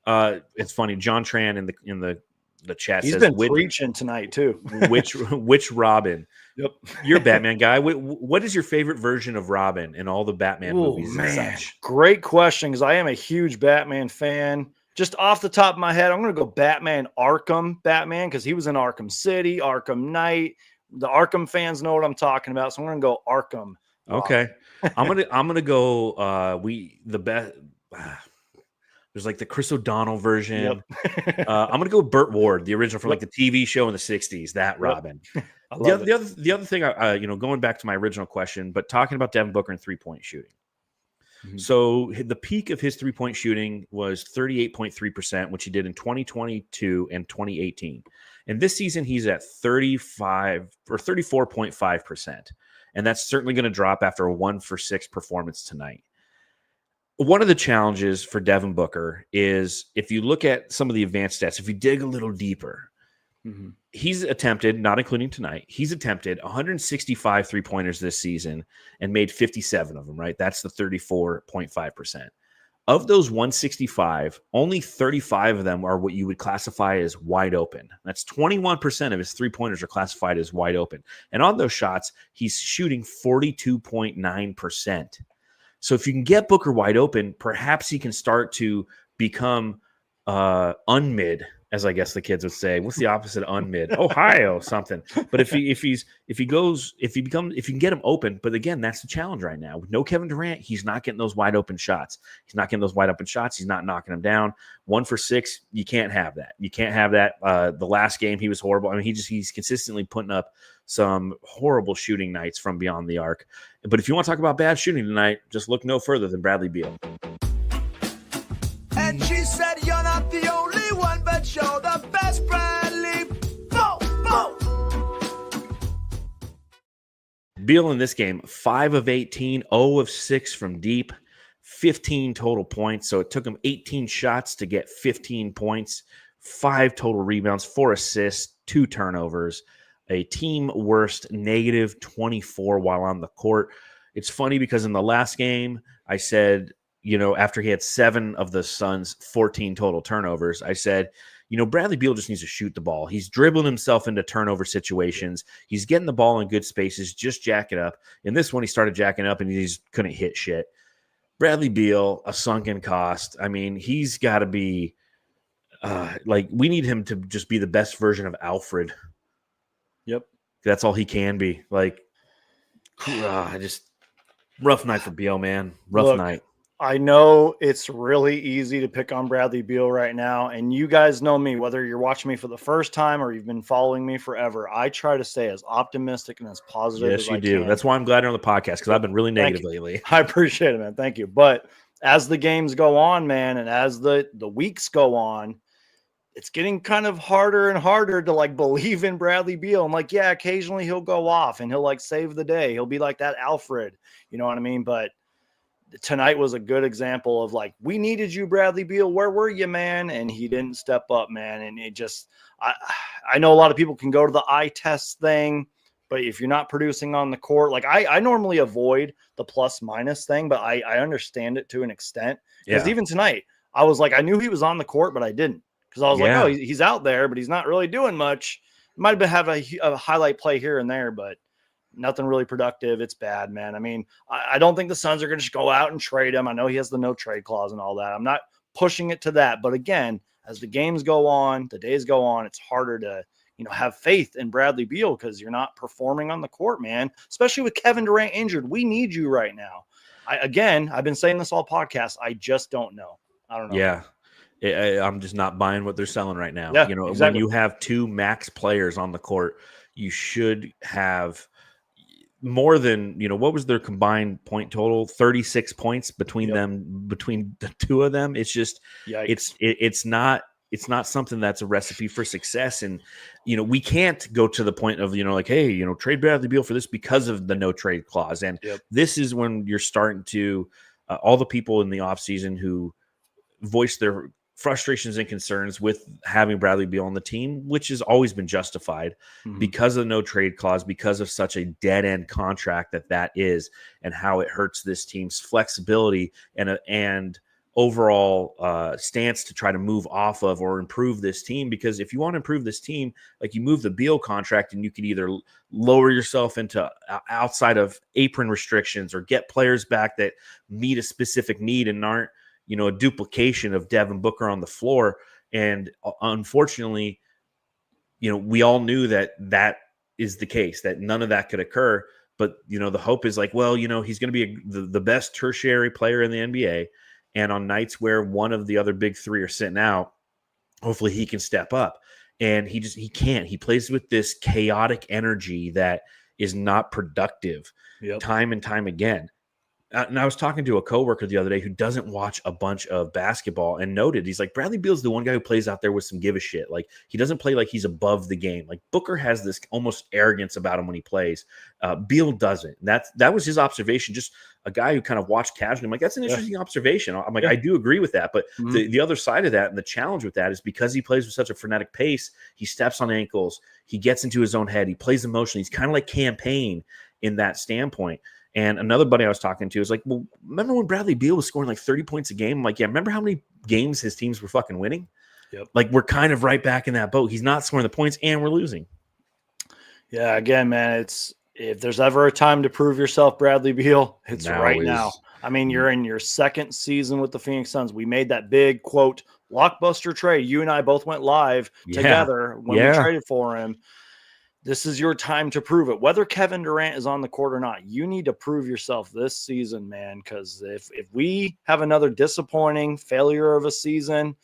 It's funny. John Tran in the chat He's says, been preaching tonight too. which Robin? Yep. You're a Batman guy. What is your favorite version of Robin in all the Batman movies? Man, great question, because I am a huge Batman fan. Just off the top of my head, I'm going to go Batman Arkham Batman, because he was in Arkham City, Arkham Knight. The Arkham fans know what I'm talking about, so I'm going to go Arkham. Okay. I'm gonna go the There's like the Chris O'Donnell version. Yep. I'm going to go with Burt Ward, the original from Yep. like the TV show in the 60s, that Robin. I love it. The other thing, going back to my original question, but talking about Devin Booker and 3-point shooting. Mhm. So the peak of his 3-point shooting was 38.3%, which he did in 2022 and 2018. And this season, he's at 35 or 34.5%. And that's certainly going to drop after a 1-for-6 performance tonight. One of the challenges for Devin Booker is if you look at some of the advanced stats, if you dig a little deeper, Mhm. he's attempted, not including tonight, he's attempted 165 3-pointers this season and made 57 of them, right? That's the 34.5%. Of those 165, only 35 of them are what you would classify as wide open. That's 21% of his 3-pointers are classified as wide open. And on those shots, he's shooting 42.9%. So if you can get Booker wide open, perhaps he can start to become unmid, as I guess the kids would say. What's the opposite of unmid? Ohio something. But if you can get him open, but again, that's the challenge right now. With no Kevin Durant, he's not getting those wide open shots. He's not not knocking them down. 1-for-6, you can't have that. You can't have that. The last game he was horrible. I mean, he's consistently putting up some horrible shooting nights from beyond the arc. But if you want to talk about bad shooting tonight, just look no further than Bradley Beal. And she said, you're not the only one, but you're the best, Bradley. Bo, bo. Beal in this game, 5 of 18, 0 of 6 from deep, 15 total points. So it took him 18 shots to get 15 points, 5 total rebounds, 4 assists, 2 turnovers, a team worst -24 while on the court. It's funny because in the last game, I said, after he had 7 of the Suns' 14 total turnovers, I said, Bradley Beal just needs to shoot the ball. He's dribbling himself into turnover situations. He's getting the ball in good spaces, just jack it up. In this one, he started jacking up and he just couldn't hit shit. Bradley Beal, a sunken cost. I mean, he's got to be we need him to just be the best version of Alfred. Yep. That's all he can be. Rough night for Beal, man. Rough night. I know it's really easy to pick on Bradley Beal right now, and you guys know me, whether you're watching me for the first time or you've been following me forever. I try to stay as optimistic and as positive as I can. Yes, you do. That's why I'm glad you're on the podcast, because I've been really negative lately. I appreciate it, man. Thank you. But as the games go on, man, and as the weeks go on, it's getting kind of harder and harder to believe in Bradley Beal. I'm yeah, occasionally he'll go off and he'll save the day. He'll be like that Alfred, you know what I mean? But tonight was a good example of we needed you, Bradley Beal. Where were you, man? And he didn't step up, man. And it just, I know a lot of people can go to the eye test thing, but if you're not producing on the court, I normally avoid the plus minus thing, but I understand it to an extent. Because even tonight, I was I knew he was on the court, but I didn't. Because I was oh, he's out there, but he's not really doing much. Might have a highlight play here and there, but nothing really productive. It's bad, man. I mean, I don't think the Suns are going to just go out and trade him. I know he has the no trade clause and all that. I'm not pushing it to that. But again, as the games go on, the days go on, it's harder to, have faith in Bradley Beal because you're not performing on the court, man, especially with Kevin Durant injured. We need you right now. I've been saying this all podcast. I just don't know. I don't know. Yeah. I'm just not buying what they're selling right now. Yeah, exactly. When you have 2 max players on the court, you should have more than, what was their combined point total? 36 points between them, between the 2 of them. It's just, it's not something that's a recipe for success. And, we can't go to the point of, hey, trade Bradley Beal for this because of the no trade clause. And this is when you're starting to, all the people in the offseason who voice their frustrations and concerns with having Bradley Beal on the team, which has always been justified because of the no trade clause, because of such a dead end contract that is, and how it hurts this team's flexibility and overall stance to try to move off of or improve this team. Because if you want to improve this team, you move the Beal contract and you could either lower yourself into outside of apron restrictions or get players back that meet a specific need and aren't, a duplication of Devin Booker on the floor. And unfortunately, we all knew that is the case, that none of that could occur. But, the hope is he's going to be the best tertiary player in the NBA. And on nights where one of the other big three are sitting out, hopefully he can step up. And he can't. He plays with this chaotic energy that is not productive time and time again. And I was talking to a coworker the other day who doesn't watch a bunch of basketball and noted, he's like, Bradley Beal's the one guy who plays out there with some give a shit. Like, he doesn't play like he's above the game. Like, Booker has this almost arrogance about him when he plays. Beal doesn't. That was his observation. Just a guy who kind of watched casually. I'm like, that's an interesting observation. I'm like, I do agree with that. But the other side of that and the challenge with that is because he plays with such a frenetic pace, he steps on ankles, he gets into his own head, he plays emotionally. He's kind of like campaign in that standpoint. And another buddy I was talking to is like, well, remember when Bradley Beal was scoring like 30 points a game? I'm like, yeah, remember how many games his teams were fucking winning? Yep. Like, we're kind of right back in that boat. He's not scoring the points and we're losing. Yeah, again, man, if there's ever a time to prove yourself, Bradley Beal, it's right now. I mean, you're in your second season with the Phoenix Suns. We made that big, quote, blockbuster trade. You and I both went live together when we traded for him. This is your time to prove it. Whether Kevin Durant is on the court or not, you need to prove yourself this season, man, because if we have another disappointing failure of a season,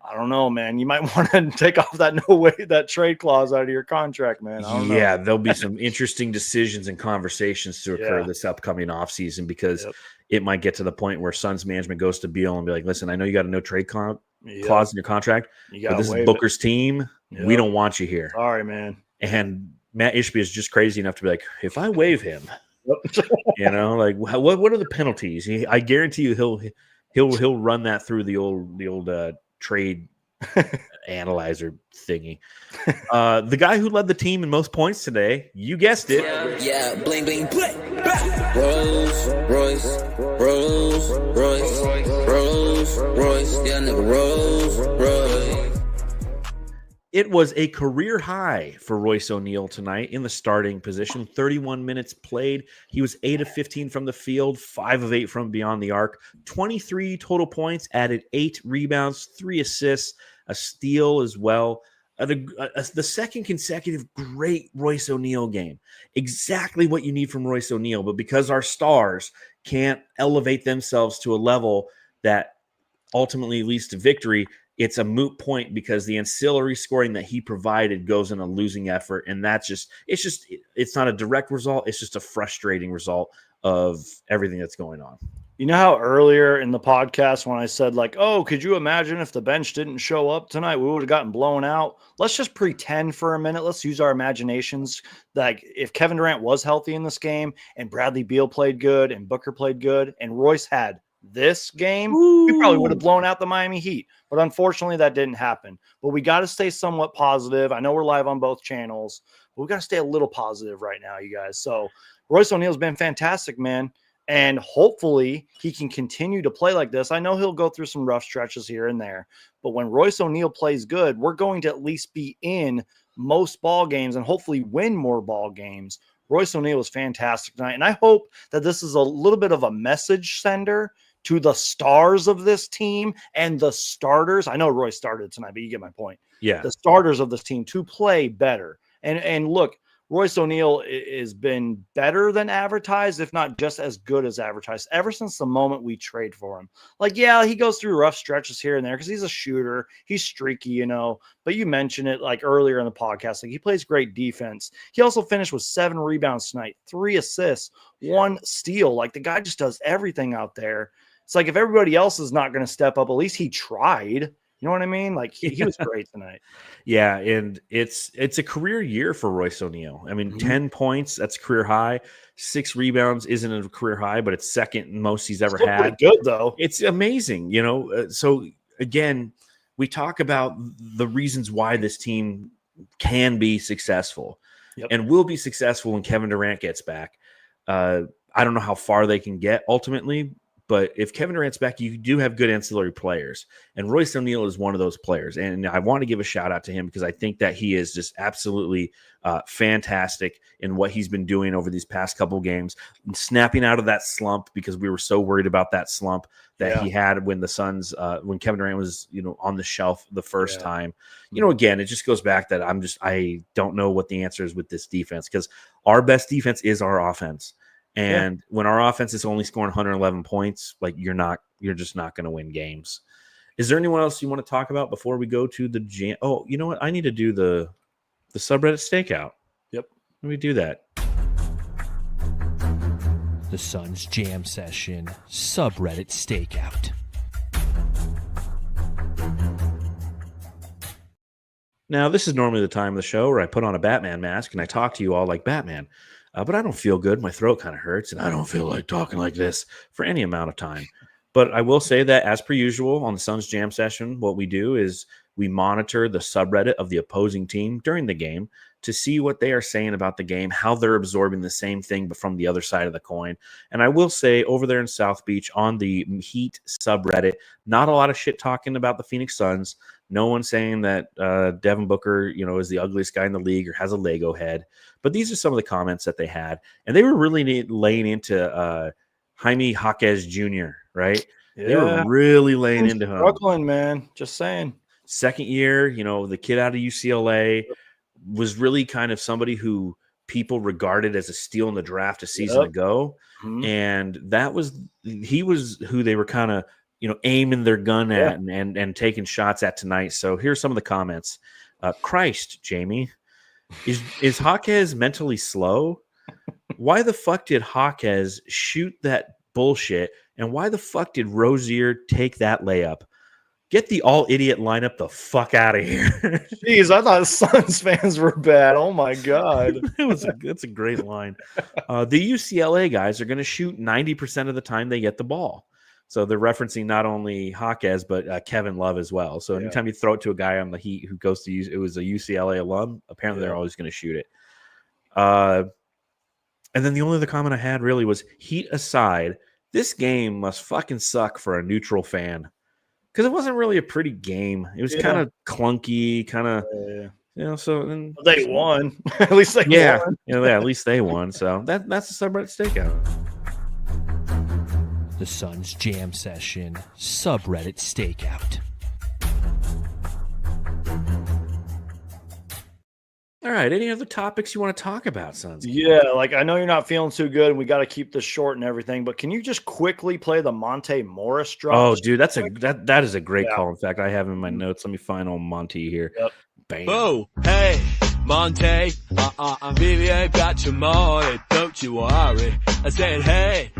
I don't know, man. You might want to take off that trade clause out of your contract, man. I don't know. Yeah, there'll be some interesting decisions and conversations to occur this upcoming offseason because it might get to the point where Suns management goes to Beal and be like, listen, I know you got a no trade clause in your contract, but this is Booker's team. We don't want you here. Sorry, man. And Matt Ishbia is just crazy enough to be like, if I waive him, like what are the penalties? I guarantee you he'll run that through the old trade analyzer thingy. The guy who led the team in most points today, you guessed it. Yeah, bling bling bling. Rolls Royce, yeah, nigga, Rolls Royce. It was a career high for Royce O'Neal tonight in the starting position. 31 minutes played. He was 8 of 15 from the field, 5 of 8 from beyond the arc. 23 total points, added 8 rebounds, 3 assists, a steal as well. The second consecutive great Royce O'Neal game. Exactly what you need from Royce O'Neal, but because our stars can't elevate themselves to a level that ultimately leads to victory, it's a moot point because the ancillary scoring that he provided goes in a losing effort. And it's not a direct result. It's just a frustrating result of everything that's going on. You know how earlier in the podcast when I said like, oh, could you imagine if the bench didn't show up tonight, we would have gotten blown out. Let's just pretend for a minute. Let's use our imaginations. Like if Kevin Durant was healthy in this game and Bradley Beal played good and Booker played good and Royce had this game, we probably would have blown out the Miami Heat. But unfortunately, that didn't happen. But we got to stay somewhat positive. I know we're live on both channels, but we got to stay a little positive right now, you guys. So Royce O'Neal's been fantastic, man. And hopefully he can continue to play like this. I know he'll go through some rough stretches here and there. But when Royce O'Neal plays good, we're going to at least be in most ball games and hopefully win more ball games. Royce O'Neal was fantastic tonight. And I hope that this is a little bit of a message sender to the stars of this team and the starters. I know Royce started tonight, but you get my point. Yeah. The starters of this team to play better. And look, Royce O'Neal has been better than advertised, if not just as good as advertised, ever since the moment we trade for him. Like, yeah, he goes through rough stretches here and there because he's a shooter. He's streaky, but you mentioned it like earlier in the podcast. Like he plays great defense. He also finished with 7 rebounds tonight, 3 assists, 1 steal. Like the guy just does everything out there. It's like if everybody else is not going to step up, at least he tried. You know what I mean? Like he was great tonight. Yeah, and it's a career year for Royce O'Neal. I mean, 10 points, that's career high. 6 rebounds isn't a career high, but it's second most he's ever had. Pretty good though. It's amazing, So again, we talk about the reasons why this team can be successful and will be successful when Kevin Durant gets back. I don't know how far they can get ultimately. But if Kevin Durant's back, you do have good ancillary players. And Royce O'Neal is one of those players. And I want to give a shout out to him because I think that he is just absolutely fantastic in what he's been doing over these past couple games, snapping out of that slump because we were so worried about that slump that he had when the Suns, when Kevin Durant was, on the shelf the first time. Again, it just goes back that I don't know what the answer is with this defense because our best defense is our offense. And when our offense is only scoring 111 points, like you're just not going to win games. Is there anyone else you want to talk about before we go to the jam? Oh, you know what? I need to do the subreddit stakeout. Yep. Let me do that. The Suns Jam Session subreddit stakeout. Now, this is normally the time of the show where I put on a Batman mask and I talk to you all like Batman. But I don't feel good. My throat kind of hurts, and I don't feel like talking like this for any amount of time. But I will say that, as per usual, on the Suns Jam Session, what we do is we monitor the subreddit of the opposing team during the game to see what they are saying about the game, how they're absorbing the same thing, but from the other side of the coin. And I will say, over there in South Beach on the Heat subreddit, not a lot of shit talking about the Phoenix Suns. No one saying that Devin Booker, is the ugliest guy in the league or has a Lego head. But these are some of the comments that they had. And they were really laying into Jaime Jaquez Jr., right? Yeah. They were really laying into him. Struggling, man. Just saying. Second year, the kid out of UCLA was really kind of somebody who people regarded as a steal in the draft a season ago. Mm-hmm. And he was who they were kind of, aiming their gun at and taking shots at tonight. So here's some of the comments. Christ, Jamie, is Jaquez mentally slow? Why the fuck did Jaquez shoot that bullshit? And why the fuck did Rozier take that layup? Get the all-idiot lineup the fuck out of here. Jeez, I thought Suns fans were bad. Oh, my God. That's a great line. The UCLA guys are going to shoot 90% of the time they get the ball. So they're referencing not only Jaquez, but Kevin Love as well. So anytime you throw it to a guy on the Heat who goes to use it was a UCLA alum, apparently they're always going to shoot it. And then the only other comment I had really was, Heat aside, this game must fucking suck for a neutral fan. Because it wasn't really a pretty game. It was kind of clunky, kind of, so then they won. At least they won. At least they won. So that's the subreddit stakeout. The Suns Jam Session subreddit stakeout. All right. Any other topics you want to talk about, Suns? Yeah, I know you're not feeling too good, and we got to keep this short and everything. But can you just quickly play the Monte Morris drop? Oh, dude, that is a great call. In fact, I have in my notes. Let me find old Monty here. Yep. Bam. Oh, hey, Monte, I really ain't got your money, don't you worry. I said, hey.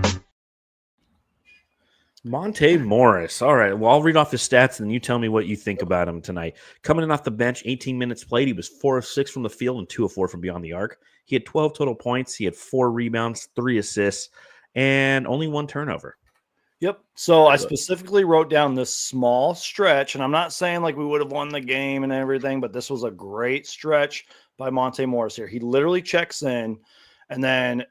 Monte Morris. All right. Well, I'll read off the stats, and then you tell me what you think about him tonight. Coming in off the bench, 18 minutes played. He was 4 of 6 from the field and 2 of 4 from beyond the arc. He had 12 total points. He had 4 rebounds, 3 assists, and only 1 turnover. Yep. So I specifically wrote down this small stretch, and I'm not saying we would have won the game and everything, but this was a great stretch by Monte Morris here. He literally checks in, and then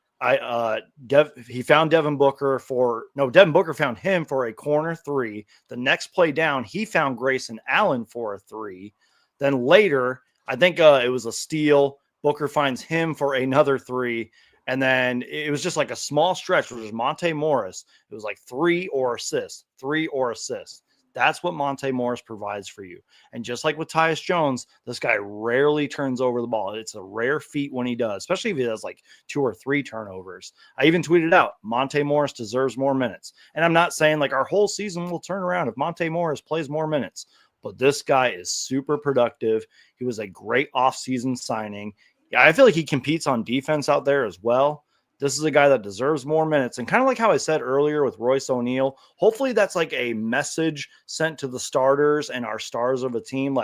he found Devin Booker Devin Booker found him for a corner 3. The next play down, he found Grayson Allen for a 3. Then later, I think it was a steal. Booker finds him for another 3. And then it was just a small stretch, which was Monte Morris. It was 3 or assist, 3 or assist. That's what Monte Morris provides for you. And just like with Tyus Jones, this guy rarely turns over the ball. It's a rare feat when he does, especially if he does 2 or 3 turnovers. I even tweeted out, Monte Morris deserves more minutes. And I'm not saying our whole season will turn around if Monte Morris plays more minutes. But this guy is super productive. He was a great offseason signing. Yeah, I feel like he competes on defense out there as well. This is a guy that deserves more minutes. And kind of like how I said earlier with Royce O'Neal, hopefully that's a message sent to the starters and our stars of a team.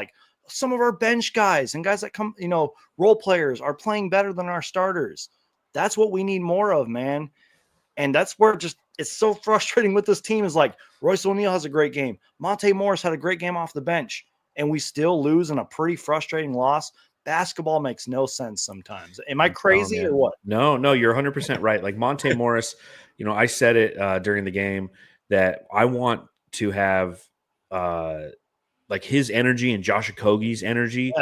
Some of our bench guys and guys that come, role players are playing better than our starters. That's what we need more of, man. And that's where it's so frustrating with this team is Royce O'Neal has a great game. Monte Morris had a great game off the bench, and we still lose in a pretty frustrating loss. Basketball makes no sense sometimes. Am I crazy or what? No, you're 100% right. Monte Morris, I said it during the game that I want to have his energy and Josh Okogie's energy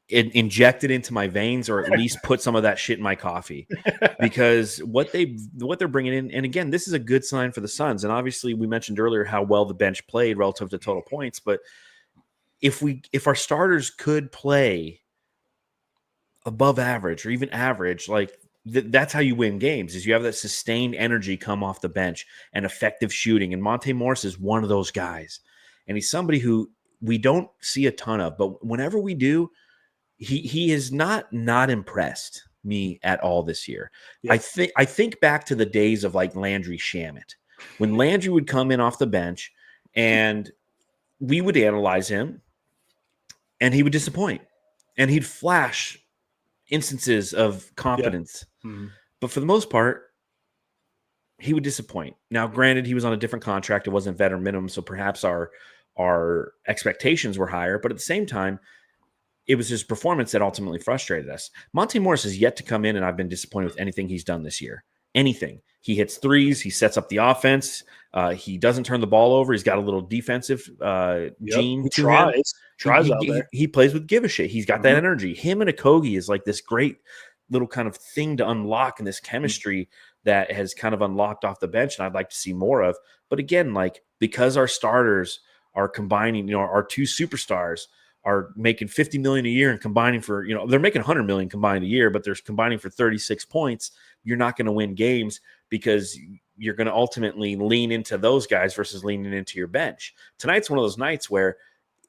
injected into my veins, or at least put some of that shit in my coffee, because what they're bringing in. And again, this is a good sign for the Suns. And obviously we mentioned earlier how well the bench played relative to total points. But if our starters could play above average or even average, that's how you win games, is you have that sustained energy come off the bench and effective shooting. And Monte Morris is one of those guys. And he's somebody who we don't see a ton of, but whenever we do, he is not impressed me at all this year. Yeah. I think back to the days of like Landry Shamet, when Landry would come in off the bench and we would analyze him and he would disappoint and he'd flash instances of competence. Yeah. Mm-hmm. But for the most part, he would disappoint. Now, granted, he was on a different contract. It wasn't veteran minimum, so perhaps our expectations were higher. But at the same time, it was his performance that ultimately frustrated us. Monte Morris has yet to come in, and I've been disappointed with anything he's done this year. Anything. He hits threes. He sets up the offense. He doesn't turn the ball over. He's got a little defensive gene He to him. Tries out there. He plays with give a shit. He's got that energy. Him and Okogie is like this great little kind of thing to unlock, and this chemistry that has kind of unlocked off the bench, and I'd like to see more of. But again, like, because our starters are combining, our two superstars are making $50 million a year and combining for, they're making $100 million combined a year, but they're combining for 36 points. You're not going to win games because you're going to ultimately lean into those guys versus leaning into your bench. Tonight's one of those nights where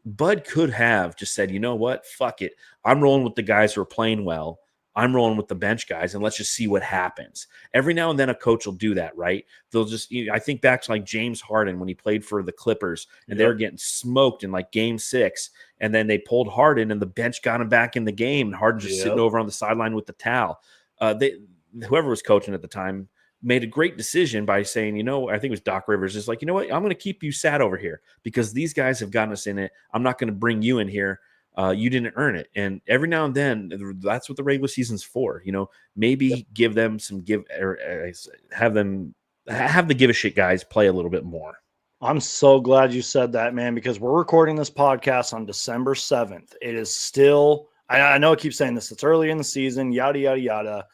Bud could have just said, you know what, fuck it. I'm rolling with the guys who are playing well. I'm rolling with the bench guys, and let's just see what happens. Every now and then a coach will do that, right? They'll just, I think back to like James Harden when he played for the Clippers, and they were getting smoked in like game 6, and then they pulled Harden, and the bench got him back in the game, and Harden just sitting over on the sideline with the towel. Whoever was coaching at the time made a great decision by saying, I think it was Doc Rivers, is like, you know what, I'm going to keep you sat over here because these guys have gotten us in it. I'm not going to bring you in here. You didn't earn it. And every now and then, that's what the regular season's for. Maybe give them some have the give a shit guys play a little bit more. I'm so glad you said that, man, because we're recording this podcast on December 7th. It is still, I know I keep saying this, it's early in the season, yada, yada, yada.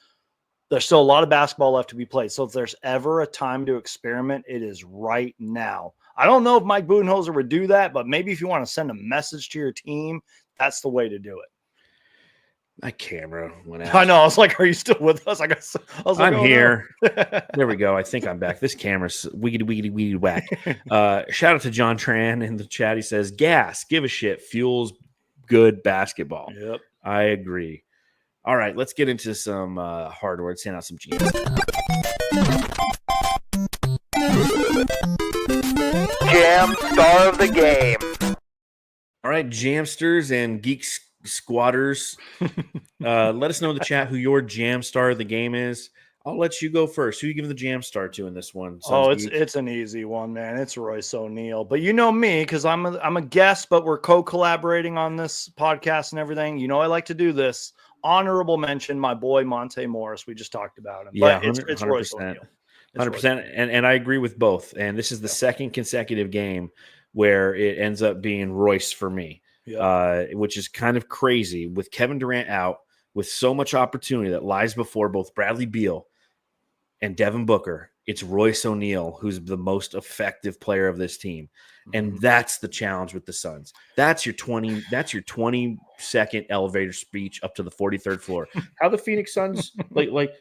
There's still a lot of basketball left to be played. So if there's ever a time to experiment, it is right now. I don't know if Mike Budenholzer would do that, but maybe if you want to send a message to your team, that's the way to do it. My camera went out. I know. I was like, are you still with us? I was like, I'm here. There we go. I think I'm back. This camera's wiggity whack. Shout out to John Tran in the chat. He says, gas, give a shit, fuels good basketball. Yep. I agree. All right, let's get into some hard words, send out some GMs. Jam star of the game. All right, Jamsters and Geek Squatters, let us know in the chat who your Jam star of the game is. I'll let you go first. Who you give the Jam star to in this one? It's an easy one, man. It's Royce O'Neal. But you know me, because I'm a guest, but we're co-collaborating on this podcast and everything. I like to do this. Honorable mention, my boy Monte Morris. We just talked about him. Yeah, but it's Royce O'Neal. 100%. And I agree with both. And this is the second consecutive game where it ends up being Royce for me, which is kind of crazy with Kevin Durant out, with so much opportunity that lies before both Bradley Beal and Devin Booker. It's Royce O'Neal who's the most effective player of this team. And that's the challenge with the Suns. That's your 20-second elevator speech up to the 43rd floor. How the Phoenix Suns,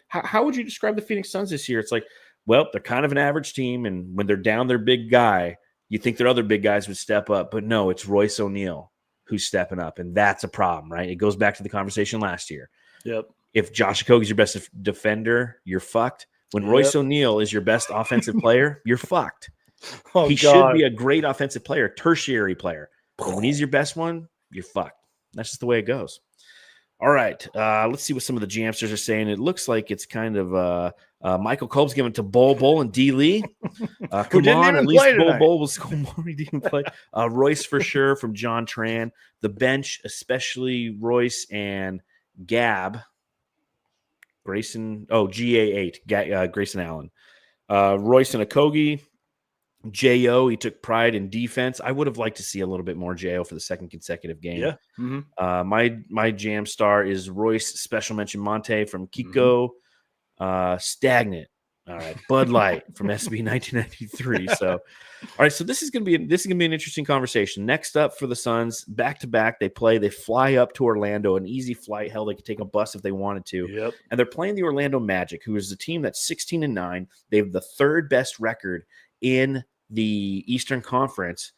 how would you describe the Phoenix Suns this year? It's like, well, they're kind of an average team, and when they're down their big guy, you think their other big guys would step up, but no, it's Royce O'Neal who's stepping up, and that's a problem, right? It goes back to the conversation last year. Yep. If Josh Okogie's your best defender, you're fucked. When Royce O'Neal is your best offensive player, you're fucked. He should be a great offensive player, tertiary player. But when he's your best one, you're fucked. That's just the way it goes. All right. Let's see what some of the Jamsters are saying. It looks like it's kind of Michael Kolb's giving it to Bol and D. Lee. Come on, at least Bol will score more. He didn't play. Royce for sure from John Tran. The bench, especially Royce and Gab. Grayson, GA8, Grayson Allen. Royce and Okogie. J.O., he took pride in defense. I would have liked to see a little bit more J.O. for the second consecutive game. Yeah. My jam star is Royce, special mention Monte from Kiko. Stagnant. All right, Bud Light from SB 1993. So, all right, so this is gonna be an interesting conversation. Next up for the Suns, back to back, they fly up to Orlando, an easy flight. Hell, they could take a bus if they wanted to. Yep. And they're playing the Orlando Magic, who is a team that's 16-9. They have the third best record in the Eastern Conference,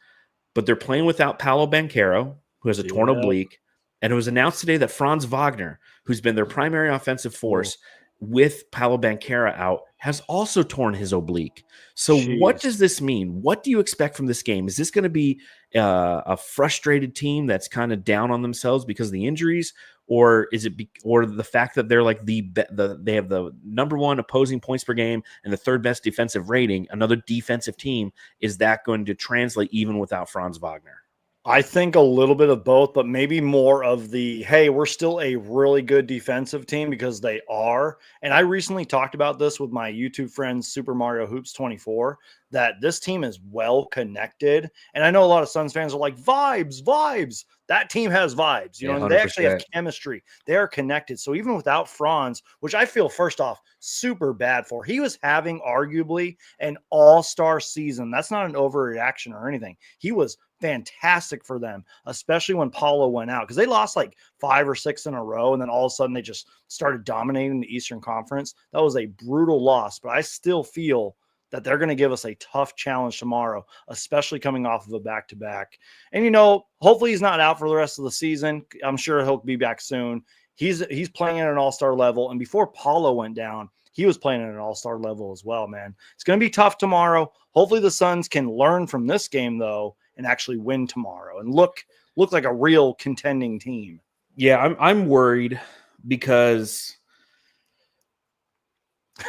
but they're playing without Paolo Banchero, who has a torn oblique. And it was announced today that Franz Wagner, who's been their primary offensive force, with Paolo Banchero out, has also torn his oblique. So what does this mean? What do you expect from this game? Is this going to be a frustrated team that's kind of down on themselves because of the injuries, or is it or the fact that they're like they have the number one opposing points per game and the third best defensive rating, another defensive team? Is that going to translate even without Franz Wagner? I think a little bit of both, but maybe more of the, hey, we're still a really good defensive team, because they are. And I recently talked about this with my YouTube friends, Super Mario Hoops 24, that this team is well connected. And I know a lot of Suns fans are like, vibes. That team has vibes, you know, and they actually have chemistry. They are connected. So even without Franz, which I feel, first off, super bad for, he was having arguably an all-star season. That's not an overreaction or anything. He was fantastic for them, especially when Paulo went out, because they lost like 5 or 6 in a row, and then all of a sudden they just started dominating the Eastern Conference. That was a brutal loss, but I still feel that they're going to give us a tough challenge tomorrow, especially coming off of a back-to-back. And, you know, hopefully he's not out for the rest of the season. I'm sure he'll be back soon. He's playing at an all-star level, and before Paulo went down, he was playing at an all-star level as well, man. It's going to be tough tomorrow. Hopefully the Suns can learn from this game, though, and actually win tomorrow and look like a real contending team. Yeah, I'm worried because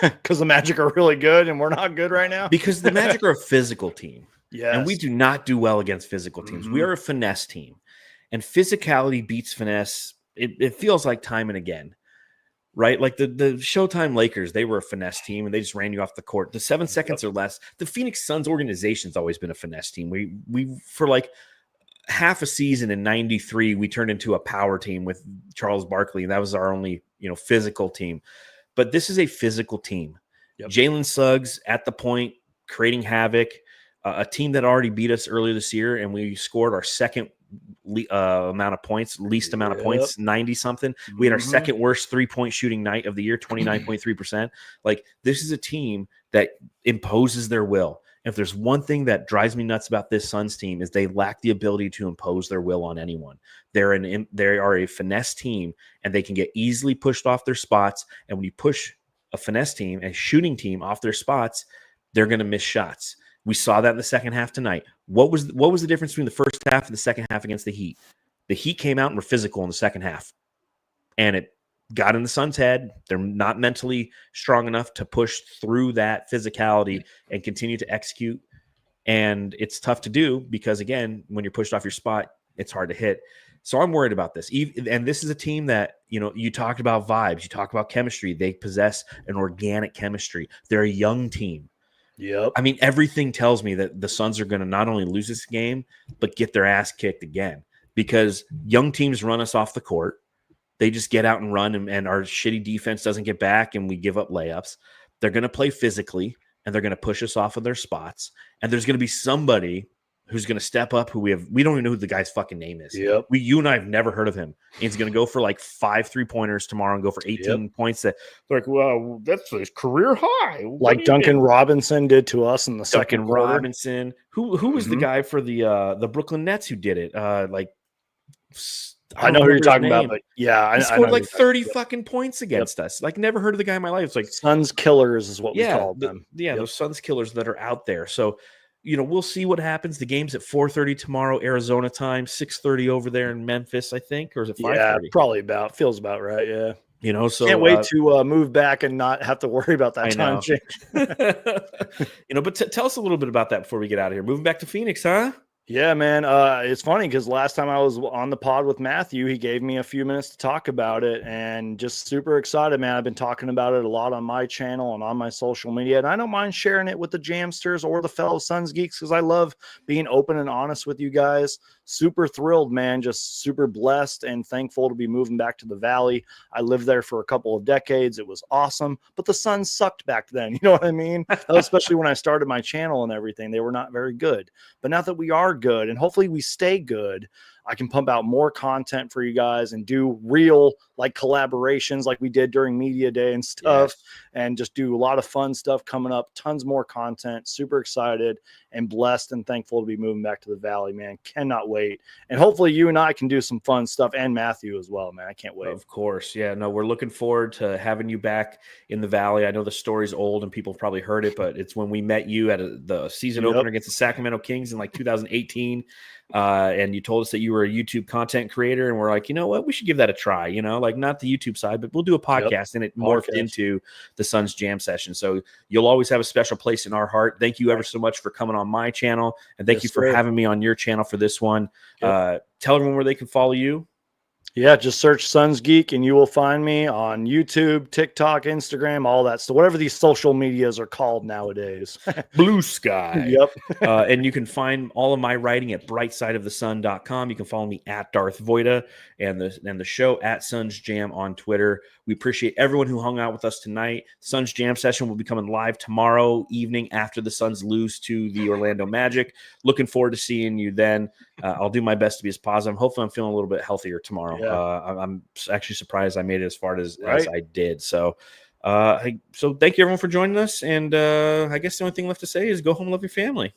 the Magic are really good and we're not good right now. Because the Magic are a physical team. Yeah, and we do not do well against physical teams. We are a finesse team, and physicality beats finesse. It feels like time and again, right? Like the Showtime Lakers, they were a finesse team and they just ran you off the court. The 7 seconds or less. The Phoenix Suns organization's always been a finesse team. We for like half a season in 93, we turned into a power team with Charles Barkley, and that was our only, physical team. But this is a physical team. Yep. Jalen Suggs at the point, creating havoc. A team that already beat us earlier this year, and we scored our second amount of points, least amount of points, 90-something. We had our second worst three-point shooting night of the year, 29.3%. Like, this is a team that imposes their will. If there's one thing that drives me nuts about this Suns team, is they lack the ability to impose their will on anyone. They are a finesse team, and they can get easily pushed off their spots. And when you push a finesse team, a shooting team off their spots, they're going to miss shots. We saw that in the second half tonight. What was the difference between the first half and the second half against the Heat? The Heat came out and were physical in the second half, and it got in the Suns' head. They're not mentally strong enough to push through that physicality and continue to execute. And it's tough to do because, again, when you're pushed off your spot, it's hard to hit. So I'm worried about this. And this is a team that, you talked about vibes, you talk about chemistry. They possess an organic chemistry. They're a young team. Yep. I mean, everything tells me that the Suns are going to not only lose this game, but get their ass kicked again, because young teams run us off the court. They just get out and run, and our shitty defense doesn't get back, and we give up layups. They're going to play physically, and they're going to push us off of their spots. And there's going to be somebody who's going to step up we don't even know who the guy's fucking name is. Yep. You and I have never heard of him. He's going to go for like 5 3-pointers tomorrow and go for 18 points. That like, well, that's his career high. Like Duncan Robinson did to us in the second quarter. Robinson. Who was the guy for the Brooklyn Nets who did it? I know who you're talking about, but yeah, he scored like 30 fucking points against us. Like, never heard of the guy in my life. It's like Suns killers is what we called them. Those Suns killers that are out there. So, we'll see what happens. The game's at 4:30 tomorrow, Arizona time, 6:30 over there in Memphis, I think, or is it 5:30? Yeah, probably feels about right. Yeah. So can't wait to move back and not have to worry about that time change. But tell us a little bit about that before we get out of here. Moving back to Phoenix, huh? Yeah, man. It's funny because last time I was on the pod with Matthew, he gave me a few minutes to talk about it, and just super excited, man. I've been talking about it a lot on my channel and on my social media, and I don't mind sharing it with the Jamsters or the fellow Suns geeks because I love being open and honest with you guys. Super thrilled, man. Just super blessed and thankful to be moving back to the Valley. I lived there for a couple of decades. It was awesome, but the Suns sucked back then. You know what I mean? Especially when I started my channel and everything, they were not very good. But now that we are good and hopefully we stay good, I can pump out more content for you guys and do real like collaborations like we did during media day and stuff. Yes. And just do a lot of fun stuff coming up, tons more content. Super excited and blessed and thankful to be moving back to the Valley, man. Cannot wait. And hopefully you and I can do some fun stuff, and Matthew as well, man. I can't wait. Of course. Yeah, no, we're looking forward to having you back in the Valley. I know the story's old and people have probably heard it, but it's when we met you at the season opener against the Sacramento Kings in like 2018. And you told us that you were a YouTube content creator, and we're like, you know what, we should give that a try, like not the YouTube side, but we'll do a podcast. And it morphed into the Suns Jam Session. So you'll always have a special place in our heart. Thank you ever so much for coming on my channel, and thank you for having me on your channel for this one. Tell everyone where they can follow you. Yeah, just search Suns Geek and you will find me on YouTube, TikTok, Instagram, all that. So whatever these social medias are called nowadays. Blue Sky. Yep. And you can find all of my writing at brightsideofthesun.com. You can follow me at Darth Voida and the show at Suns Jam on Twitter. We appreciate everyone who hung out with us tonight. Suns Jam Session will be coming live tomorrow evening after the Suns lose to the Orlando Magic. Looking forward to seeing you then. I'll do my best to be as positive. Hopefully I'm feeling a little bit healthier tomorrow. I'm actually surprised I made it as far as I did. So so thank you everyone for joining us. And I guess the only thing left to say is go home and love your family.